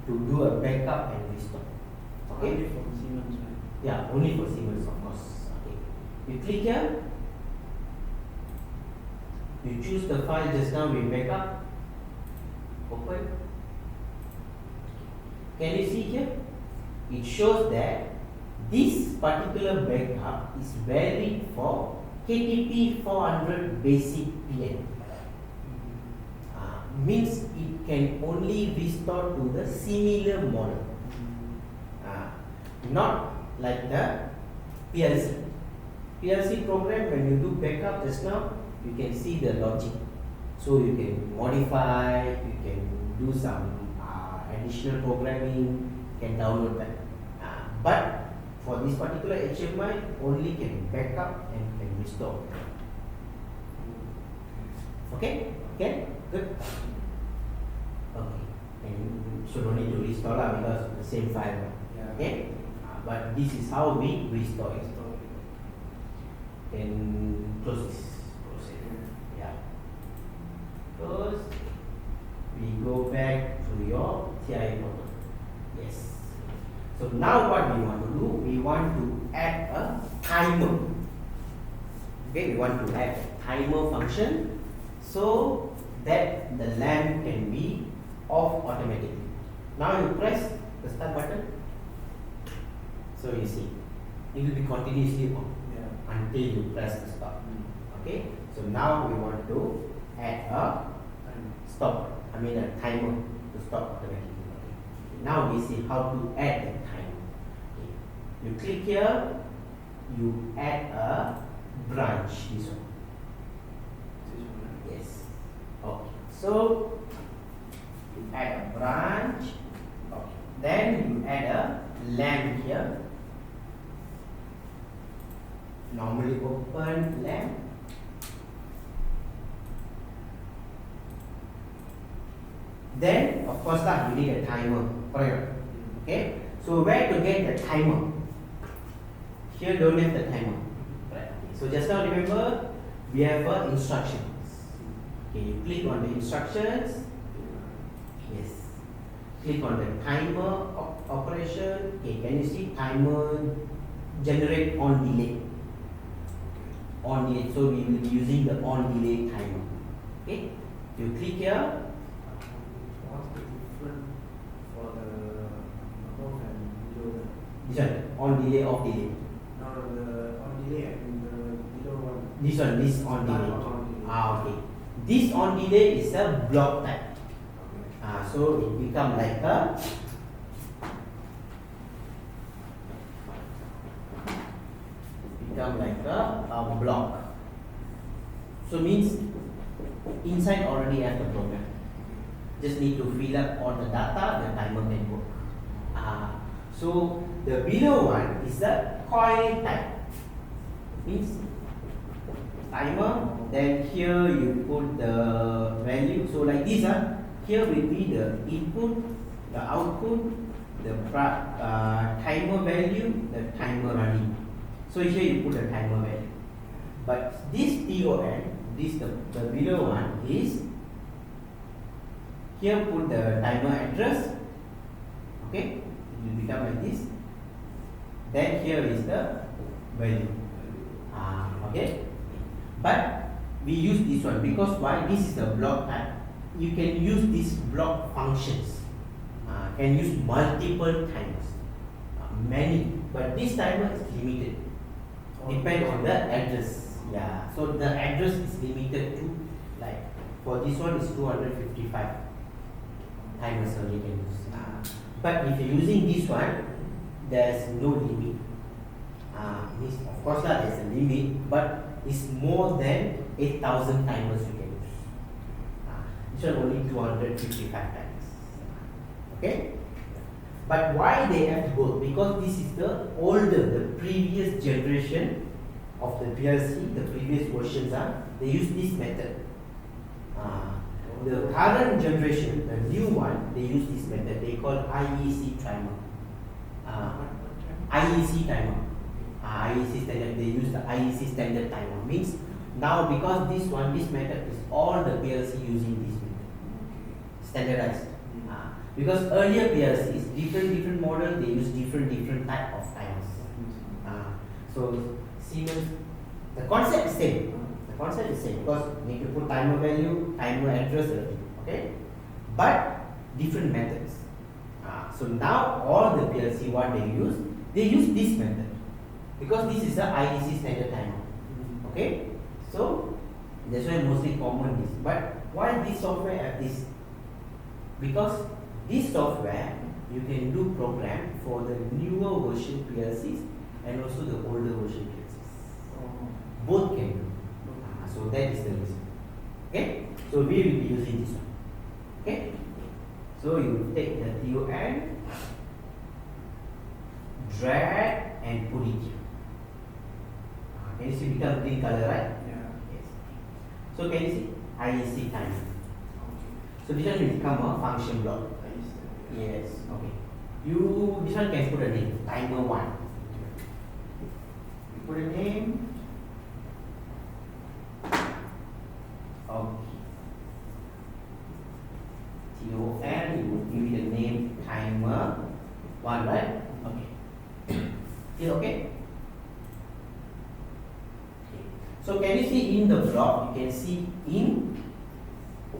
to do a backup and restore. Okay?
Only for Siemens, right?
Yeah, only for Siemens, of course. Okay. You click here. You choose the file just now we backup. Open. Can you see here? it shows that this particular backup is valid for KTP 400 basic PM. Means it can only restore to the similar model, not like the PLC. PLC program, when you do backup just now, you can see the logic. So you can modify, you can do some additional programming, can download that. But for this particular HMI, only can backup and can restore. Okay? Okay? Good. Okay. And so don't need to restore lah because the same file.
Yeah.
Okay? But this is how we restore it. Can close this process. Yeah. Close. We go back to your TI portal. Yes. So now what we want to do? We want to add a timer. Okay, we want to add a timer function so that the lamp can be off automatically. Now you press the start button. So you see, it will be continuously on until you press the stop. Okay, so now we want to add a stop. I mean a timer to stop automatically. Okay. Now we see how to add the timer. Okay. You click here, you add a branch. This one. Yes. Okay. So you add a branch. Okay. Then you add a lamp here. Normally open lamp. Then of course lah, you need a timer. Correct? Okay. So where to get the timer? Here don't have the timer. Right. So just now remember we have instructions. Okay. You click on the instructions. Yes. Click on the timer operation. Okay. Can you see timer generate on delay? On delay. So we will be using the on delay timer. Okay. You click here.
What's the difference for the above and below?
This one on delay, off delay.
No, the on delay and the below one.
This one, this on delay.
On delay.
Okay. This on delay is a block type.
Okay.
So it become like a block. So means inside already have the program. Just need to fill up all the data, the timer can work. So the below one is the coil type. Means timer, then here you put the value. So like this, here will be the input, the output, the timer value, the timer running. So here you put the timer value. But this TON, this the below one is, here put the timer address. Okay, it will become like this. Then here is the value. Okay, but we use this one because why? This is the block type. You can use these block functions. Can use multiple timers, many. But this timer is limited. Depends on the address. Yeah. So the address is limited to, like for this one is 255 timers only can use. But if you're using this one, there's no limit. Of course there's a limit, but it's more than 8,000 timers you can use. This one only 255 times. Okay? But why they have both? Because this is the older, the previous generation of the PLC, the previous versions they use this method. The current generation, the new one, they use this method. They call IEC timer. IEC timer. IEC standard. They use the IEC standard timer. Means now because this method is all the PLC using this method, standardized. Because earlier PLCs, different model, they use different type of timers. So Siemens, the concept is same. The concept is same because need to put timer value, timer address, everything. Okay, but different methods. So now all the PLC what they use this method because this is the IEC standard timer. Okay, so that's why mostly common this. But why this software have this? Because this software you can do program for the newer version PLCs and also the older version PLCs. Both can do. So that is the reason. Okay, so we will be using this one. Okay, so you take the TUN, drag and put it here. Can you see become green color, right?
Yeah.
Yes. So can you see IEC timer?
Okay.
So this one will become a function block. Yes. Okay. You this one can put a name timer 1. You put a name. Okay. TON, you would give it a name timer 1, right? Okay. Still okay? Okay. So can you see in the block, you can see in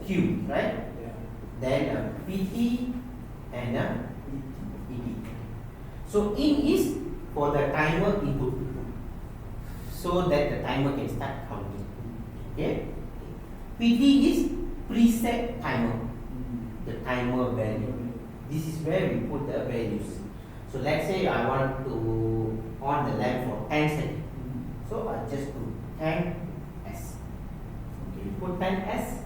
Q, right?
Yeah.
Then PT and ET. So in is for the timer input, so that the timer can start counting. Okay. PT is preset timer, the timer value. This is where we put the values. So let's say I want to on the lamp for 10 seconds. So I just put 10S. Okay, put 10S.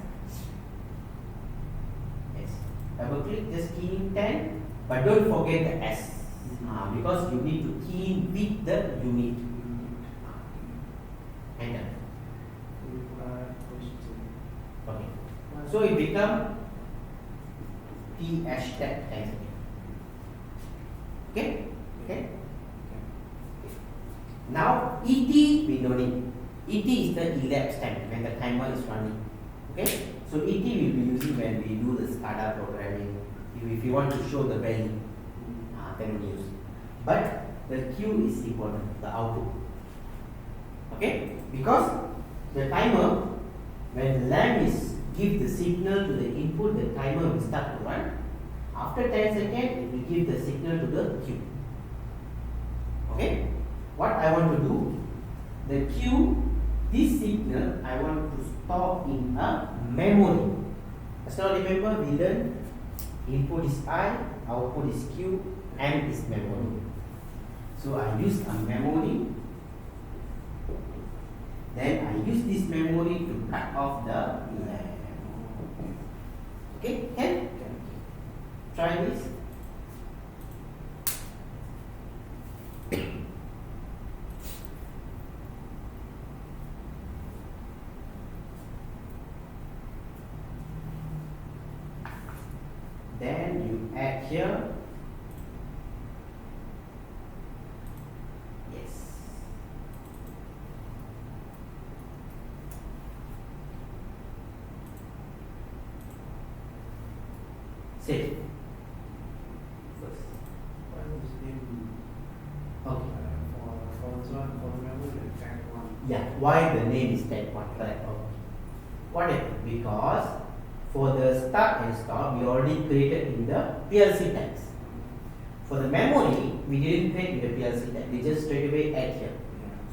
Yes. Double click, just key in 10, but don't forget the S. Because you need to key in with the unit. Enter. Okay. So it become T hashtag 10 seconds. Okay? Okay? Now ET we don't need. ET is the elapsed time when the timer is running. Okay? So ET will be using when we do the SCADA programming. If you want to show the value, then we use. But the Q is important, the output. Okay? Because the timer, when the lamp is give the signal to the input, the timer will start to run. After 10 seconds, it will give the signal to the Q. Okay? What I want to do, the Q, this signal, I want to store in a memory. So remember, we learned input is I, output is Q, M is memory. So I use a memory. Then I use this memory to cut off the lamp. Okay, can? Try this. Then you add here. Yes. Save. First.
Why was name
Okay.
for this one, for memory tag 1?
Yeah. Why the name is tag 1? Correct. Okay. What happened? Because for the start and stop, we already created in the PLC tags. For the memory, we didn't create in the PLC tag. We just straight away add here.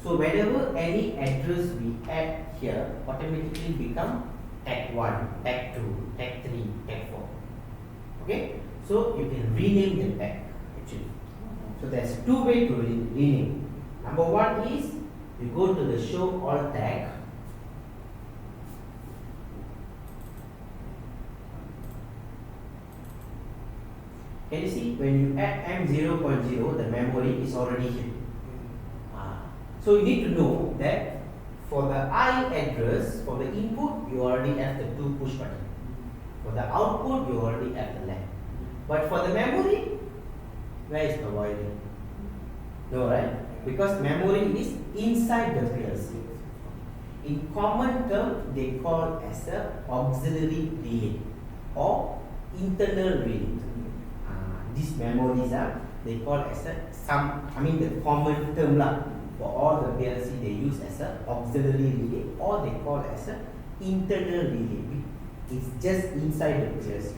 So whenever any address we add here, automatically become tag 1, tag 2, tag 3, tag 4. Okay? So you can rename the tag actually. So there's two ways to rename. Number one is you go to the show all tag. Can you see when you add M0.0, the memory is already here. So you need to know that for the I address, for the input, you already have the 2 push button. For the output, you already have the lamp. But for the memory, where is the wiring? No, right? Because memory is inside the PLC. In common term, they call as a auxiliary relay or internal relay. These memories are they call as a the common term lah. For all the PLC they use as a auxiliary relay or they call as a internal relay. It's just inside the PLC.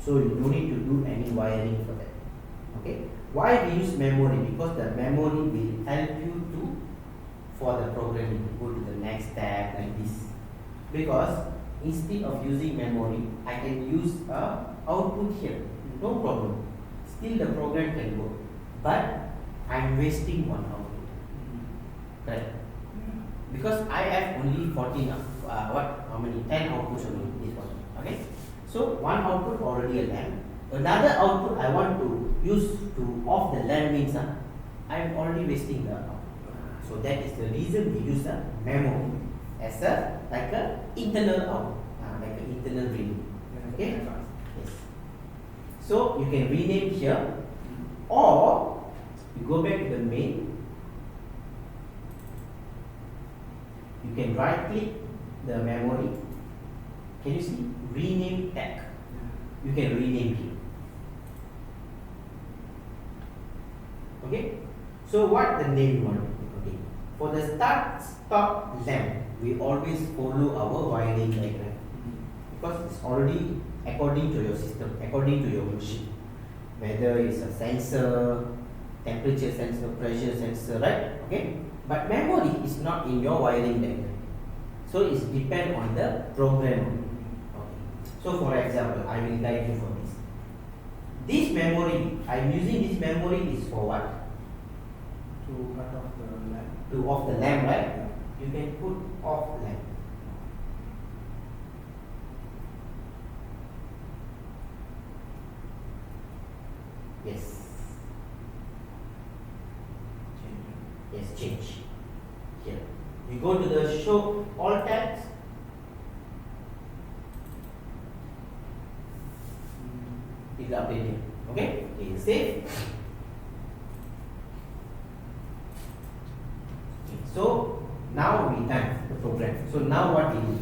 So you don't need to do any wiring for that. Okay. Why we use memory? Because the memory will help you to for the programming to go to the next step like this. Because instead of using memory, I can use a output here. No problem. Still the program can work. But I am wasting one output. Correct? Because I have only 14 how many 10 outputs only this one. Okay, so one output already a lamp, another output I want to use to off the lamp means I am already wasting the output. So that is the reason we use the memory as a like a internal out, like an internal relay. Okay, yes. So you can rename here, or you go back to the main. You can right click the memory. Can you see? Rename tag. You can rename here. Okay. So what the name you want? Okay. For the start stop lamp, we always follow our wiring diagram because it's already according to your system, according to your machine. Whether it's a sensor, temperature sensor, pressure sensor, right? Okay. But memory is not in your wiring diagram, so it's depend on the program. Okay. So for example, I will guide you for this. This memory, I am using this memory is for what?
To cut off the lamp.
To off the lamp, right? You can put off lamp. Yes. Yes, change. Here. You go to the show all tabs. It will update here. Okay? Okay, save. Okay, so now we done the program. So now what we do?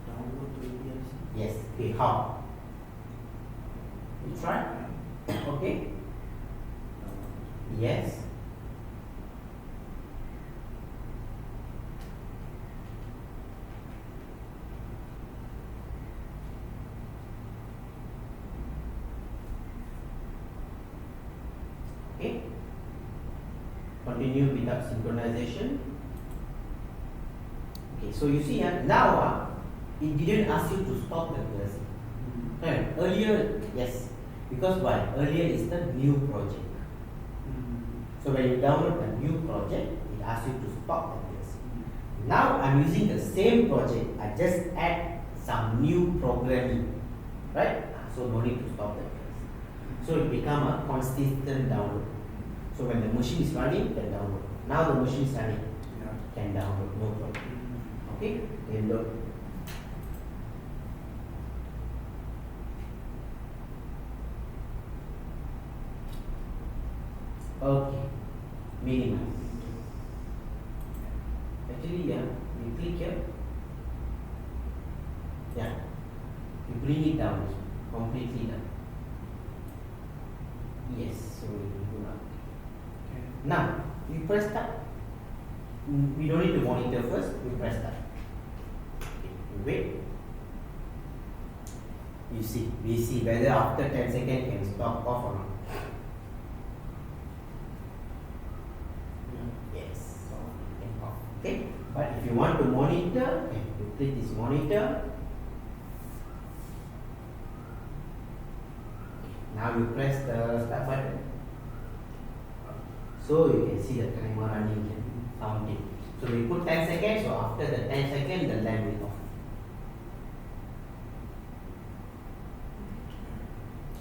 Download the PLC.
Yes. Okay, how? You try? Okay. Yes. Okay. Continue without synchronization. Okay, so you see now it didn't ask you to stop the PLC. Right. Earlier, yes. Because why? Earlier is the new project. So when you download a new project, it asks you to stop the PLC. Now I'm using the same project. I just add some new programming, right? So no need to stop the PLC. So it become a consistent download. So when the machine is running, can download. Now the machine is running, can download, no problem. Okay, then load. Okay, minimize. Actually, yeah, you click here. Yeah, you bring it down, completely down. Yes, so we do now.
Okay.
Now, you press start. We don't need to monitor first, we press start. Okay, you wait. You see, we see whether after 10 seconds can stop off or not. Yes, so you can off. Okay, but if you want to monitor, okay, you click this monitor. Now you press the start button. So you can see the timer running and counting. So we put 10 seconds, so after the 10 seconds, the lamp will off.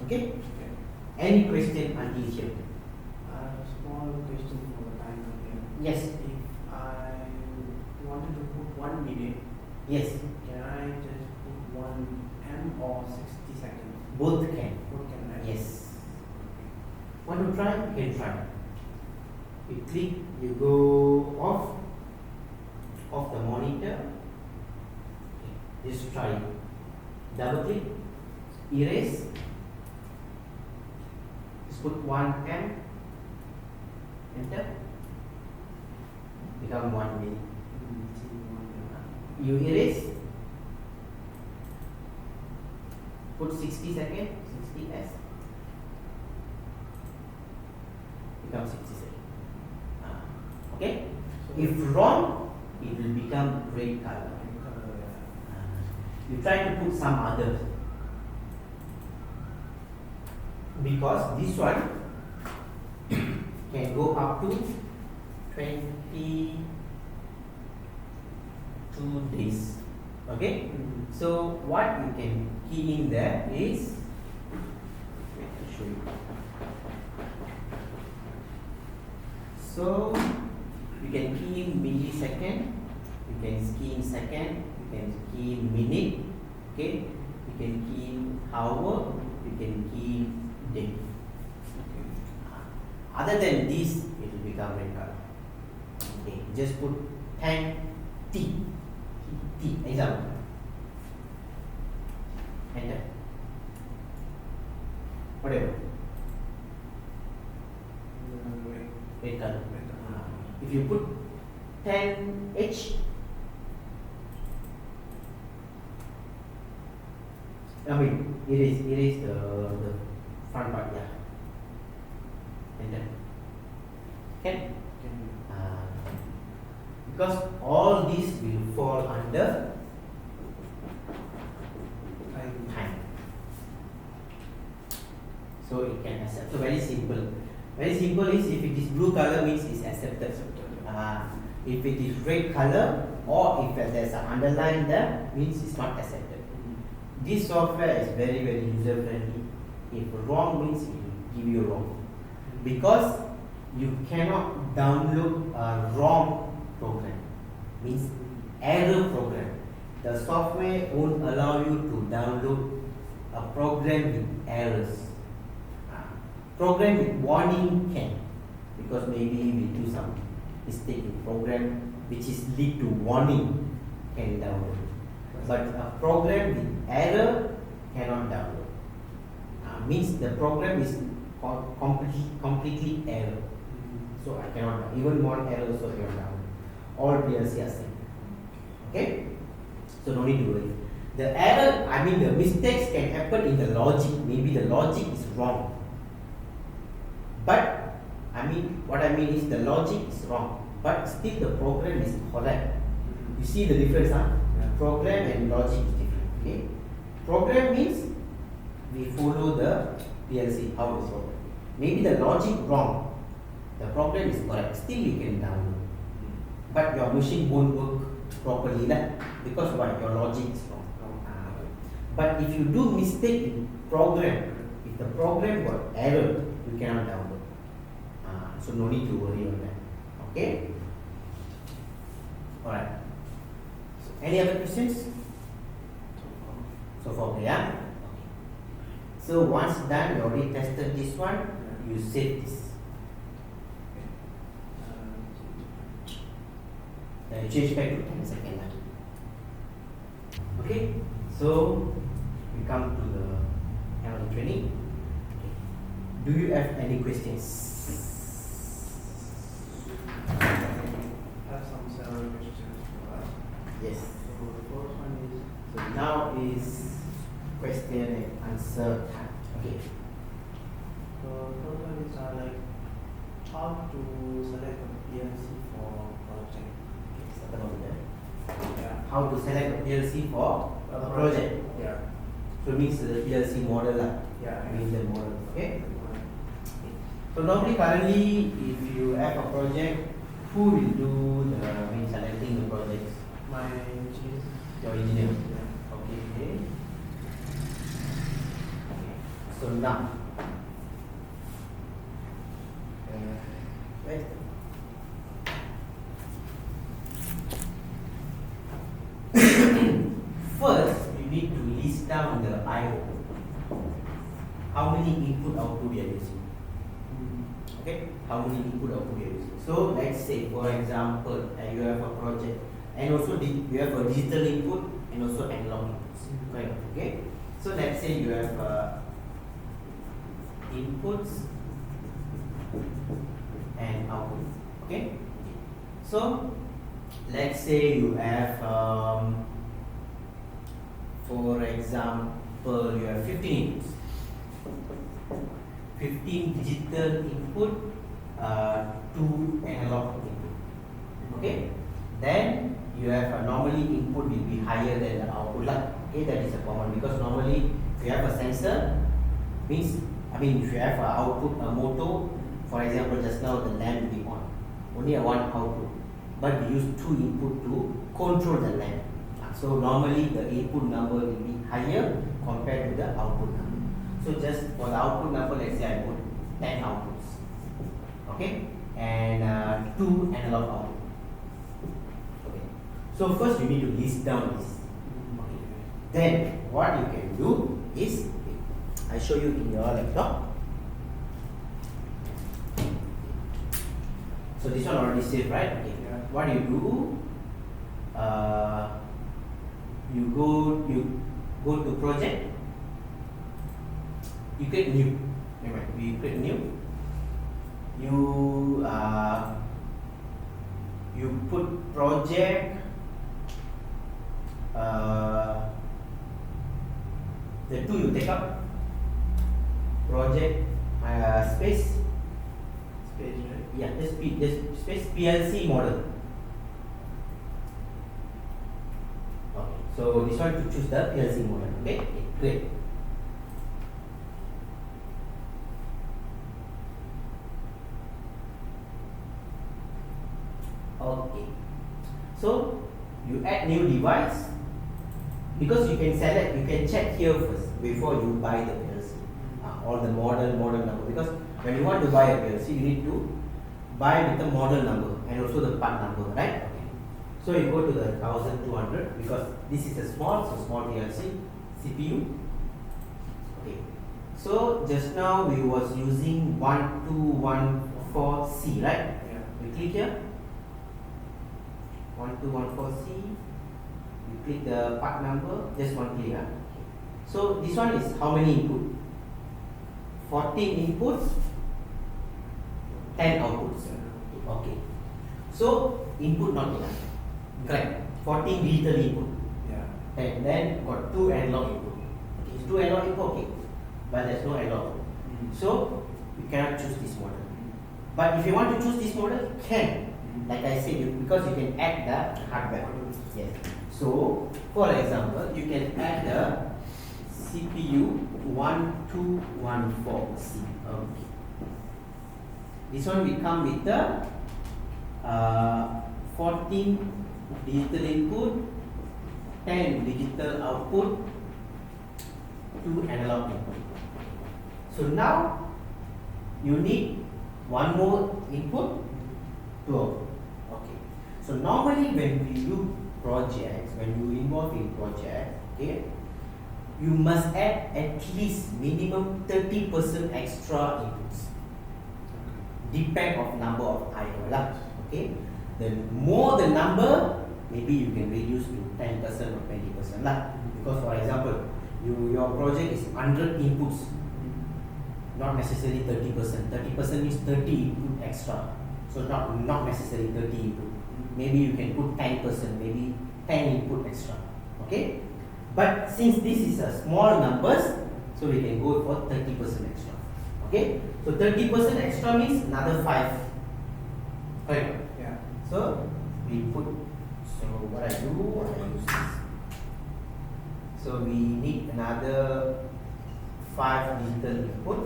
Okay? Any question until here?
A small question for the timer here.
Yes.
If I wanted to put 1 minute,
Yes.
can I just put 1 M or 60 seconds?
Both can.
What can I?
Yes. Want to try? You can try. You click, you go off the monitor. Okay. Just try it. Double click, erase. Just put 1 M. Enter. Become 1 minute. You erase. Put 60 seconds, 60s. Become 60 seconds. Okay?
So
If wrong, it will become red color. You try to put some others. Because this one can go up to 22 days. Okay? So what you can key in there is, wait, I'll show you. So you can key in millisecond, you can key in second, you can key in minute, okay? You can key in hour, you can key in day. Other than this, it will become red color. Okay, just put 10 T. T, example. Enter. Whatever. Red color. If you put 10 H, I mean, erase the front part, yeah. Enter. Can? Because all these will fall under time. So it can accept. So very simple. Very simple is, if it is blue color means it's accepted. If it is red color or if there's an underline there means it's not accepted. This software is very user friendly. If wrong means it will give you wrong. Because you cannot download a wrong program, means error program. The software won't allow you to download a program with errors. Program with warning can, because maybe we do some mistake in program which is lead to warning, can download. But a program with error cannot download. Means the program is completely error. So I cannot, even more errors so I cannot download. All PLC are same. Okay? So no need to worry. The error, I mean the mistakes can happen in the logic. Maybe the logic is wrong. But I mean, what I mean is the logic is wrong, but still the program is correct. You see the difference, huh?
Yeah.
Program and logic is different. Okay? Program means we follow the PLC, how it's program. Maybe the logic wrong, the program is correct, still you can download. But your machine won't work properly because why? Your logic is wrong. But if you do mistake in program, if the program got error, you cannot download. So no need to worry on that. Okay? Alright. So any other questions? So far, yeah? Okay. So once done, you already tested this one, you save this. Then you change back to 10 seconds. Okay? So we come to the end of the training. Okay. Do you have any questions?
I have some several questions to ask.
Yes.
So the first one is,
So now is question and answer time. Okay.
so the first one is like how to select a PLC for project.
Okay, start on that.
Yeah.
How to select a PLC for a project?
Yeah.
So means the PLC model
Yeah.
I mean the model. Okay. So normally currently, if you have a project, who will do the selecting the projects?
My engineer.
Your engineer.
Yeah.
Okay. So now, where's first you need to list down the I/O. How many input output you are using? Okay, how many input output you are using? So let's say, for example, you have a project, and also you have a digital input and also analog inputs. Right? Okay. So let's say you have inputs and outputs. Okay. So let's say you have, for example, example, you have 15 inputs. 15 digital input, 2 analog input. Okay? Then you have normally input will be higher than the output lah. Okay, that is a common because normally if you have a sensor, means if you have a output a motor, for example just now the lamp will be on, only a one output, but we use 2 input to control the lamp. So normally the input number will be higher compared to the output number. So just for the output number, let's say I put 10 outputs, okay, and 2 analog output. Okay. So first you need to list down this. Okay. Then what you can do is, I show you in your laptop. So this one already saved, right? Okay. What you do? You go to project. You click new. You click new. You put project. The 2 you take up. Project space.
Space, right?
Yeah, this space PLC model. Okay, so this one to choose the PLC model. Okay, great. Okay, so you add new device because you can select, you can check here first before you buy the PLC, or the model number, because when you want to buy a PLC you need to buy with the model number and also the part number, right? Okay. So you go to the 1200 because this is a small PLC CPU. Okay, so just now we was using 1214C, right?
Yeah.
We click here 1214C. You click the part number, just one click. So this one is how many input? 14 inputs, 10 outputs. Okay. So input not enough. Correct. 14 digital input.
Yeah.
And then got 2 analog input. Okay. Is 2 analog input? Okay. But there's no analog. So you cannot choose this model. But if you want to choose this model, you can. Like I said, because you can add the hardware. Yes. So for example, you can add the CPU 1214C. Okay. This one will come with the 14 digital input, 10 digital output, 2 analog input. So now you need one more input, 2 output. Okay. So normally when we do projects, when you involve in projects, okay, you must add at least minimum 30% extra inputs. Depend of number of idle lah. Okay. The more the number, maybe you can reduce to 10% or 20% lah. Because for example, your project is 100 inputs, not necessarily 30%. 30% means 30 input extra. So not necessarily 30 input. Maybe you can put 10%, maybe 10 input extra. Okay. But since this is a small numbers, so we can go for 30% extra. Okay. So 30% extra means another 5. Right.
Yeah.
So we put. So what I do, I use this. So we need another 5 digital input.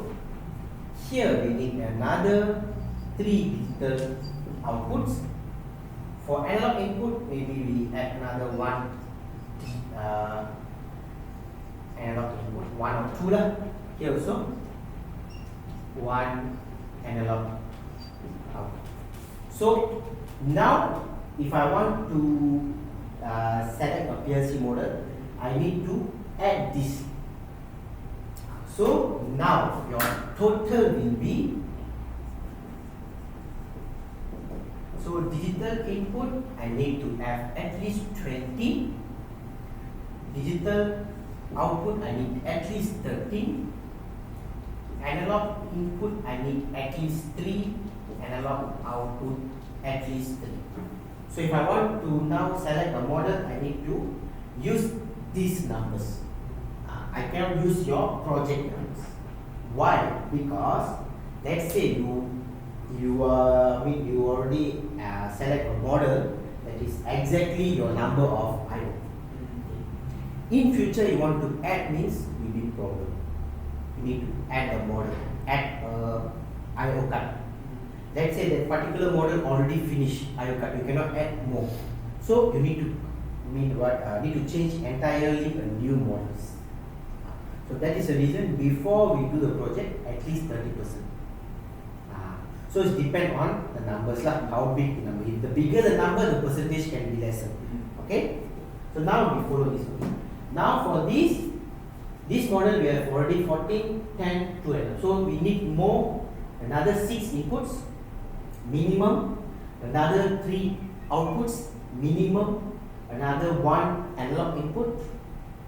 Here we need another 3 digital outputs. For analog input, maybe we add another 1 analog input, 1 or 2 lah. Here also 1 analog output. So now if I want to select a PLC model, I need to add this. So now your total will be, so digital input I need to have at least 20, digital output I need at least 13, analog input I need at least 3, analog output at least 3. So if I want to now select a model, I need to use these numbers. I cannot use your project numbers. Why? Because let's say you already select a model that is exactly your number of IO. In future you want to add means will be problem. You need to add a model, add a IO card. Let's say that particular model already finished IO card, you cannot add more. So you need to need to change entirely a new models. So that is the reason before we do the project at least 30%. So it depends on the numbers like how big the number. If the bigger the number, the percentage can be lesser. Okay. So now we follow this one. Now for this model we have already 14, 10, 12. So we need more, another 6 inputs minimum, another 3 outputs minimum, another 1 analog input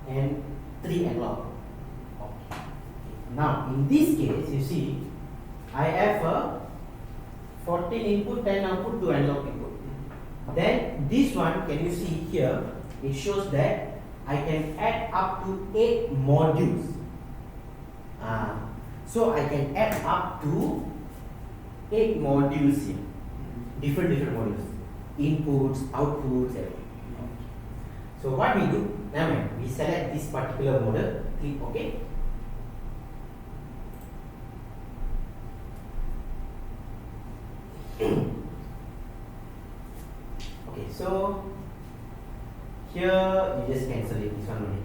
and 3 analog. Okay. Now in this case you see I have a 14 input, 10 output, 2 analog input. Then this one, can you see here, it shows that I can add up to 8 modules. So I can add up to 8 modules here. Different modules. Inputs, outputs, everything. So what we do, now we select this particular model, click OK. Okay, so here you just cancel it, this one only.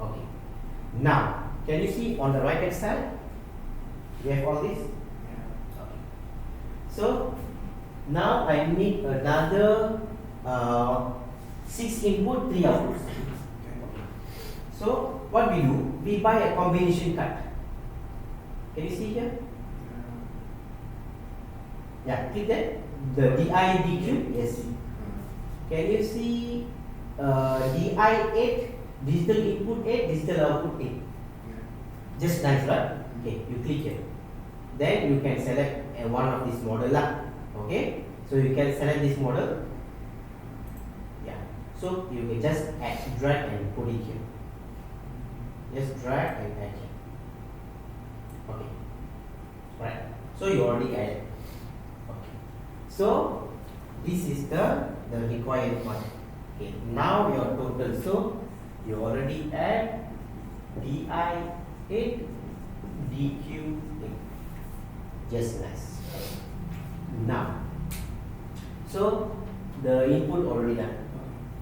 Okay. Now, can you see on the right hand side? We have all this. Okay. So now I need another 6 input, 3 outputs. Okay. So what we do, we buy a combination card. Can you see here? Yeah, click that. The DI/DQ, yes. Can you see DI8, digital input 8, digital output 8? Just nice, right? Okay, you click here. Then you can select one of this model lah. Okay, so you can select this model. Yeah, so you can just drag and put it here. Just drag and add here. Okay, right. So you already added. Okay, so this is the required one. Okay, now your total. So you already add DI8, DQ8. Just nice. Now, so the input already done.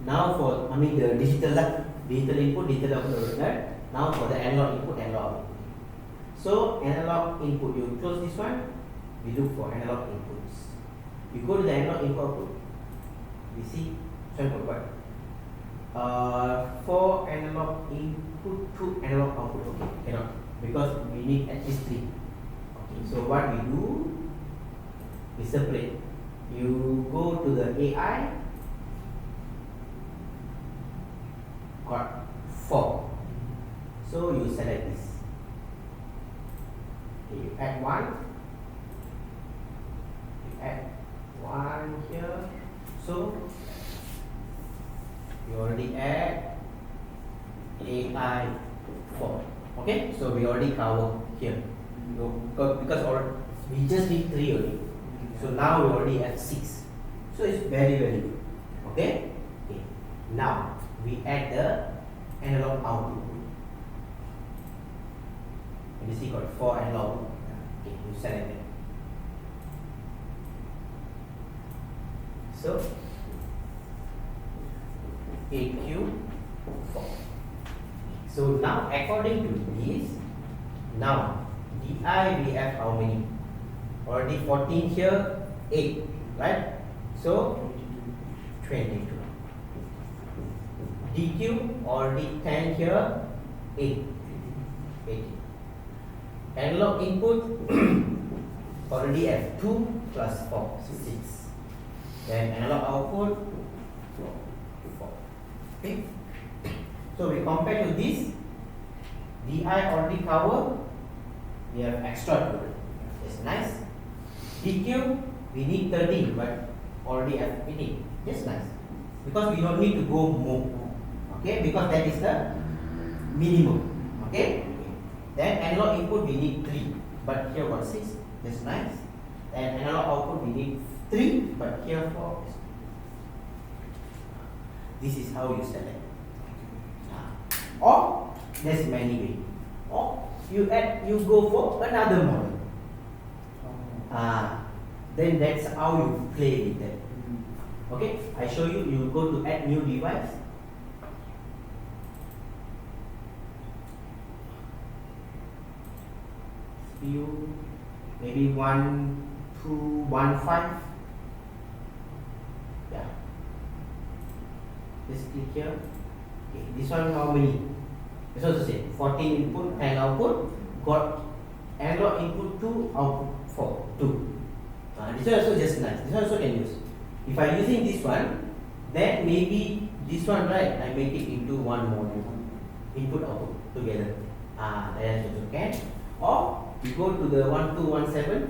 Now for the digital input, digital output already done. Now for the analog input, analog output. So analog input, you close this one. We look for analog inputs. You go to the analog input output. We see what? 4 analog input, 2 analog output. Okay, cannot because we need at least 3. Okay, so what we do, we separate. You go to the AI, got 4. So you select this. Okay, you add 1. You add 1 here. So you already add AI 4. Okay, so we already cover here. Because we just need 3 only. So now we already have 6. So it's very good. Okay? Okay. Now we add the analog output. And you see got 4 analog. Okay, you select it. So AQ4. So now according to this, now DI we have how many? Already 14 here, 8, right? So 22. DQ already 10 here, 8. 80. Analog input already have 2 plus 4, 6. Then analog output 4. Okay. So we compare to this, DI already cover, we have extra 2. That's nice. DQ we need 13 but already have 18. That's nice. Because we don't need to go more. Okay, because that is the minimum. Okay. Then analog input we need 3, but here got 6. That's nice. And analog output we need 3, but here 4. This is how you select. Or there's many ways. Or you go for another model. Then that's how you play with that. Okay, I show you. You go to add new device. CPU maybe 1215. Yeah. Just click here. Okay, this one how many? This also same. 14 input and output. Got analog input 2, output 4, 2. This one also just nice. This one also can use. If I using this one, then maybe this one, right, I make it into one module. Input output together. That also can. Or you go to the 1217.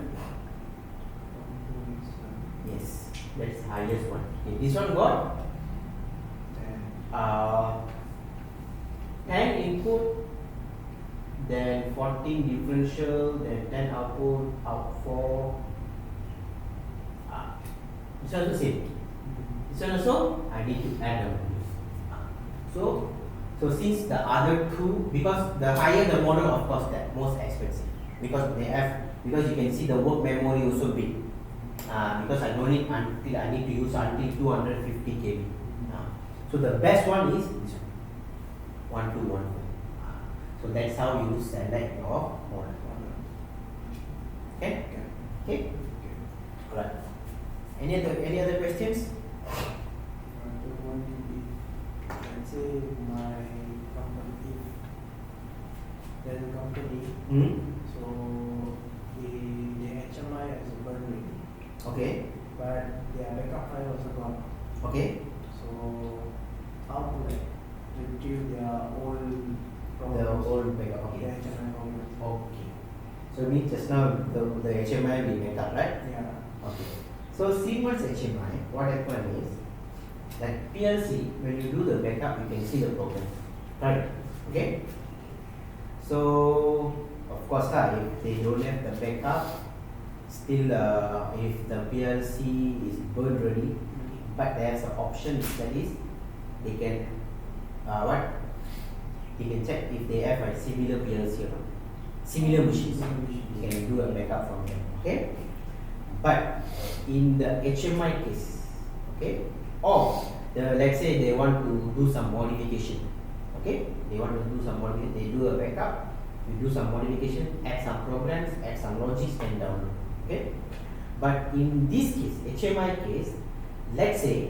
Yes, that's the highest one. Okay, this one got 10 input, then 14 differential, then 10 output, out 4. This one also same. This one also I need to add them. So since the other two, because the higher the model, of course, that most expensive, because you can see the work memory also big. Because I don't need until I need to use until 250 KB. So the best one is this one, 1214. So that's how you select your model. Okay? Okay? Alright. Any other questions?
The one will be, let's say my company, there's a company, so the HMI has a burn rate.
Okay.
But their backup file also gone.
Okay.
So how to retrieve their old
The
problems?
old backup.
The
Okay.
HMI problems.
Okay. So means just now the HMI we make up, right?
Yeah.
Okay. So Siemens HMI, what happened is, like PLC, when you do the backup, you can see the program, right? Okay. So of course, if they don't have the backup, still if the PLC is burn ready, but there's an option that is they can they can check if they have a similar PLC or not, similar machines. You can do a backup from them. Okay. But in the HMI case, okay, or let's say they want to do some modification, okay, they want to do some modification, they do a backup, you do some modification, add some programs, add some logics and download, okay. But in this case, HMI case, let's say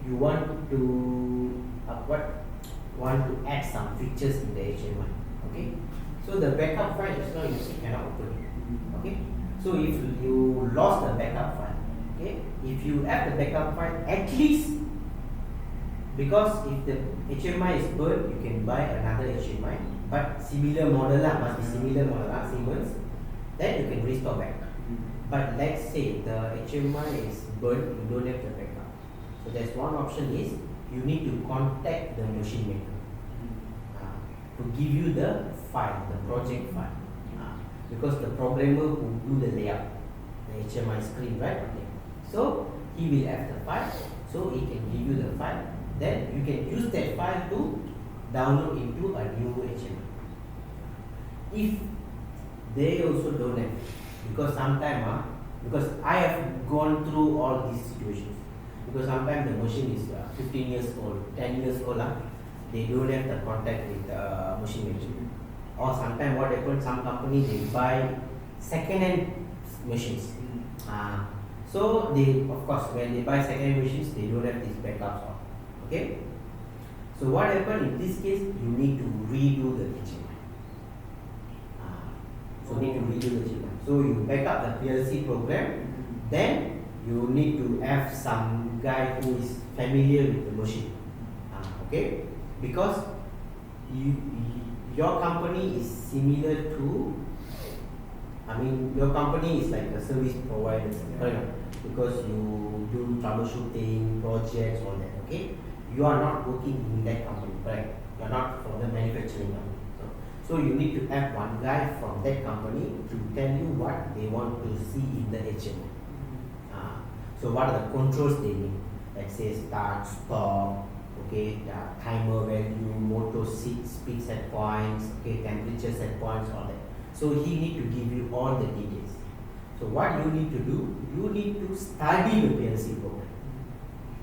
you want to add some features in the HMI, okay. So the backup file is not you cannot open it, okay. So if you lost the backup file, okay, if you have the backup file, at least, because if the HMI is burned, you can buy another HMI, but similar model must be similar model Siemens, then you can restore back. But let's say the HMI is burned, you don't have the backup. So there's one option is you need to contact the machine maker to give you the file, the project file. Because the programmer who do the layout, the HMI screen, right? Okay. So he will have the file, so he can give you the file. Then you can use that file to download into a new HMI. If they also don't have, because sometimes, because I have gone through all these situations. Because sometimes the machine is 15 years old, 10 years old, they don't have the contact with the machine maker. Or sometimes what happens, some company they buy second-hand machines. So they, of course, when they buy second-hand machines, they don't have these backups. Okay. So what happens in this case? You need to redo the HMI. So you need to redo the HMI. So you back up the PLC program, then you need to have some guy who is familiar with the machine. Okay, because your company is similar to, your company is like a service provider. because you do troubleshooting, projects, all that. Okay, you are not working in that company, right? You are not from the manufacturing company. So you need to have one guy from that company to tell you what they want to see in the HMI. So what are the controls they need? Let's say start, stop, okay, timer value, motor speed set points, okay, temperature set points, all that. So he need to give you all the details. So what you need to do, you need to study the PLC program.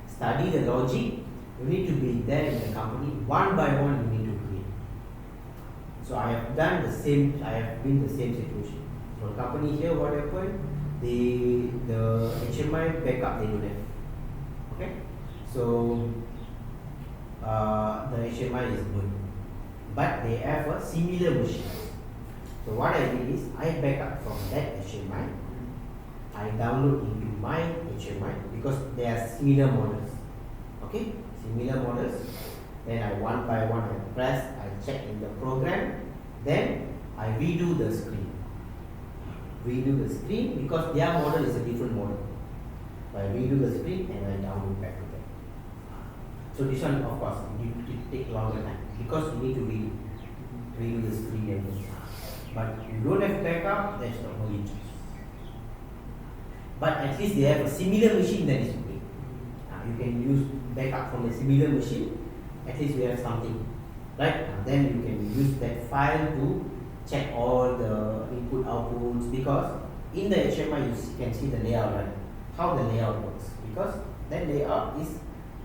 Study the logic, you need to be there in the company, one by one you need to create. So I have done the same, I have been the same situation. So company here, what happened? The HMI backup they don't have. Okay, so the HMI is good, but they have a similar machine. So what I did is I back up from that HMI, I download into my HMI because they are similar models. Okay, similar models. Then I one by one I press, I check in the program, then I redo the screen. Redo the screen because their model is a different model. So I redo the screen and I download back to them. So this one, of course, it take longer time because you need to redo the screen and everything. But if you don't have backup, that's not only choice. But at least they have a similar machine that is okay. You can use backup from a similar machine. At least we have something, right? Then you can use that file to check all the input outputs because in the HMI you can see the layout, right? How the layout works because that layout is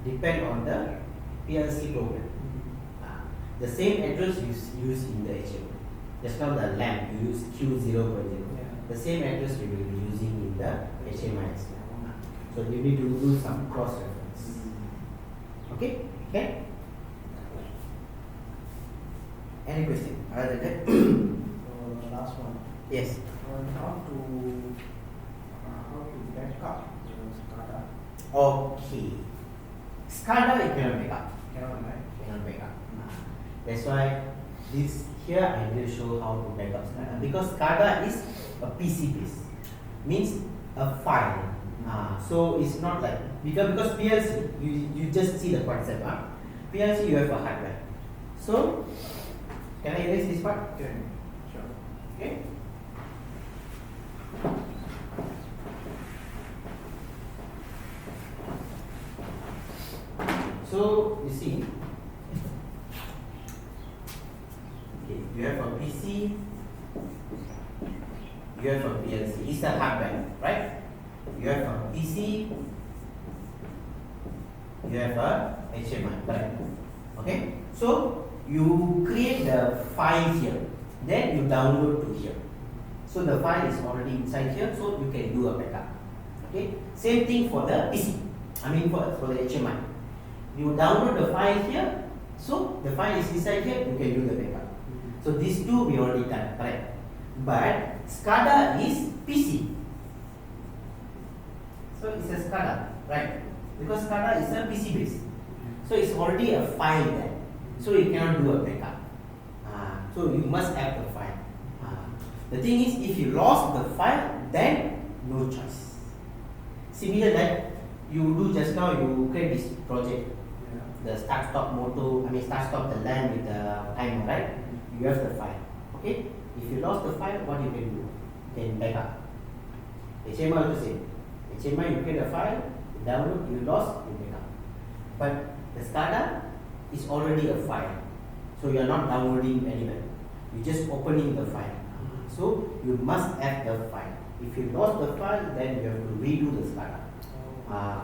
depend on the PLC program. The same address you use in the HMI. Just now the lamp you use Q0.0. Yeah. The same address you will be using in the HMI. So you need to do some cross reference. Okay? Okay? Any question other than that?
The last one.
Yes.
How to back up SCADA?
Okay. SCADA you cannot back up.
Cannot, right?
Cannot back up. That's why this here I will show how to back up SCADA because SCADA is a PC base, means a file. So it's not like because PLC you just see the concept. PLC you have a hardware. So can I erase this part?
Okay. Sure.
Okay. So you see, okay, you have a PC, you have a PLC. It's a hardware, right? You have a PC, you have a HMI, correct? Okay. So you create the file here, then you download to here. So the file is already inside here, so you can do a backup. Okay. Same thing for the PC. I mean for the HMI. You download the file here, so the file is inside here, you can do the backup. So these two we already done, correct? But SCADA is PC. So it's a SCADA, right? Because SCADA is a PC base. So it's already a file there. So you cannot do a backup. So you must have the file. The thing is, if you lost the file, then no choice. Similar that you do just now, you create this project. The start stop motor, start stop the lamp with the timer, right? You have the file. Okay? If you lost the file, what you can do? You can back up. HMI is the same. HMI you create a file, you download, you lost, you back up. But the SCADA is already a file. So you are not downloading anywhere. You just opening the file. So you must have the file. If you lost the file, then you have to redo the SCADA.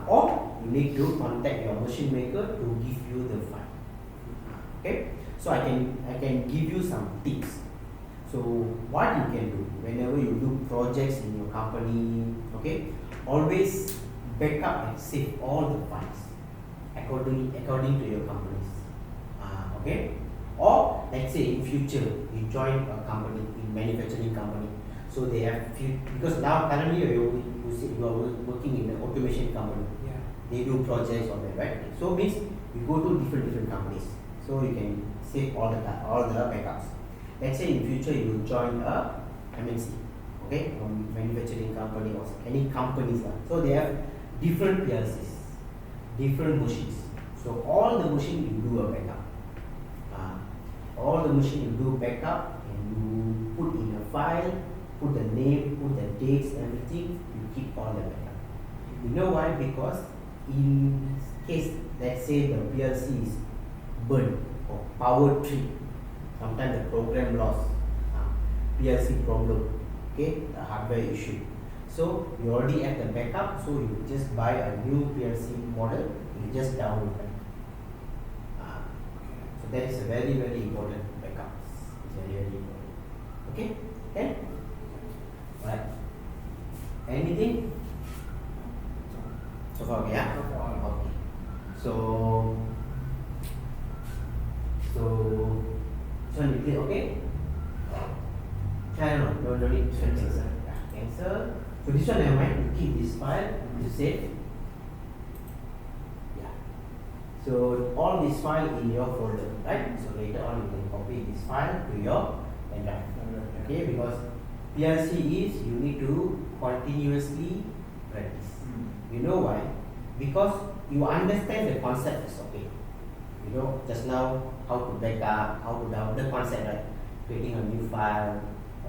Or you need to contact your machine maker to give you the file. Okay, so I can give you some tips. So what you can do whenever you do projects in your company, okay, always back up and save all the files according to your companies. Okay, or let's say in future you join a company in manufacturing company. So they have because now currently you are working in an automation company.
Yeah.
They do projects on that, right? So means you go to different companies. So you can save all the backups. Let's say in future you join a MNC. okay, manufacturing company or any companies lah. So they have different PLCs, different machines. So all the machine you do a backup. All the machine you do backup and you put in a file, put the name, put the dates, everything. You keep all the backup. You know why? Because in case let's say the PLC is burned or power trip, sometimes the program loss, PLC problem, okay, the hardware issue. So you already have the backup, so you just buy a new PLC model, you just download it. So that is a very important backup. It's very important. Okay? Okay? Right. Anything? So far, yeah? Okay. So you okay? No, don't need to cancel. Yeah, cancel. So this one, never mind. You keep this file. You save. Yeah. So all this file in your folder, right? So later on you can copy this file to your pen drive. Okay, because PLC is you need to continuously practice. You know why? Because you understand the concept is okay. You know just now how to back up, how to download the concept, right? Creating a new file,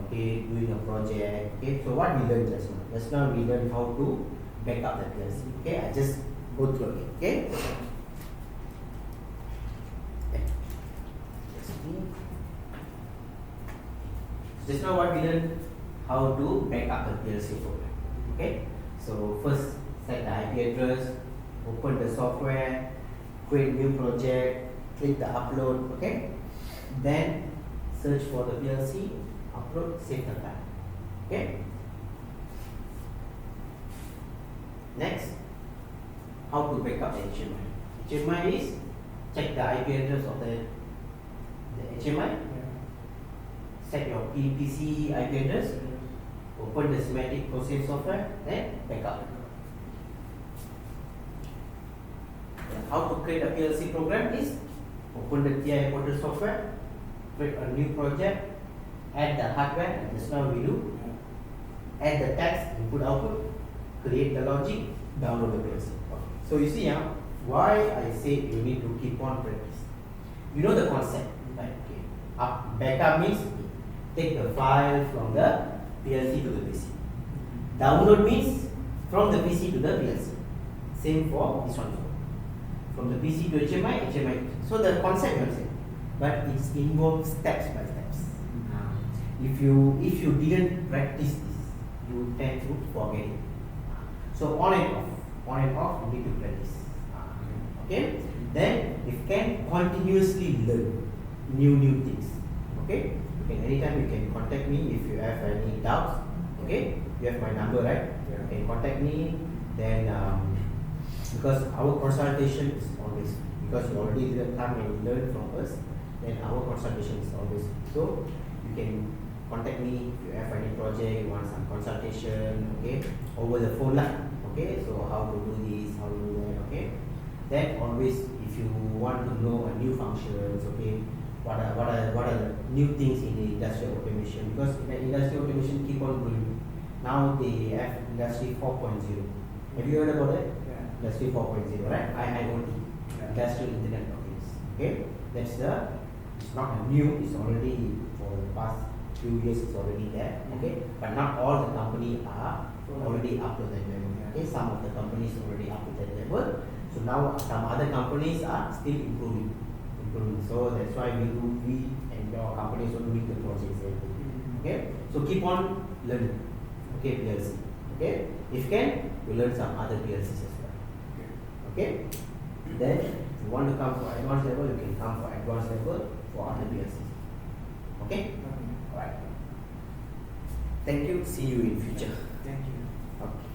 okay, doing a project. Okay, so what we learned just now? Just now we learned how to back up the PLC. Okay, I just go through again. Okay. Just now what we learned? How to back up the PLC program. Okay, so first set the IP address, open the software, create new project, click the upload. Okay, then search for the PLC, upload, save the file. Okay. Next, how to back up the HMI. HMI is check the IP address of the HMI. Set your PC IP address, open the schematic process software, then backup. How to create a PLC program is open the TI portal software, create a new project, add the hardware, and just now we do, add the text, input output, create the logic, download the PLC. So you see why I say you need to keep on practice. You know the concept, right? Okay. Backup means take the file from the PLC to the PC. Download means from the PC to the PLC. Same for this one. From the PC to HMI, HMI. So the concept is the same, but it involves steps by steps. If you didn't practice this, you tend to forget it. So on and off, you need to practice. Okay. Then you can continuously learn new things. Okay. Anytime you can contact me if you have any doubts. Okay, you have my number, right?
Yeah.
You can contact me. Then because our consultation is always, because you already come and learn from us, then our consultation is always. So you can contact me if you have any project, you want some consultation. Okay, over the phone line. Okay, so how to do this, how to do that. Okay, then always if you want to know a new functions. Okay. What are the new things in the industrial automation? Because in the industrial automation keep on growing. Now they have industry 4.0. Have you heard about it?
Yeah.
Industry 4.0, right? IIoT,
Yeah.
Industrial Internet of Things. Okay, that's it's not new. It's already for the past few years. It's already there. Okay, but not all the companies are already up to that level. Okay, some of the companies already up to that level. So now some other companies are still improving. So that's why we and your company is doing the projects. Okay, so keep on learning. Okay, PLC. Okay, if you can, you learn some other PLCs as well. Okay, then if you want to come for advanced level, you can come for advanced level for other PLCs. Okay, alright. Thank you. See you in future.
Thank you.
Okay.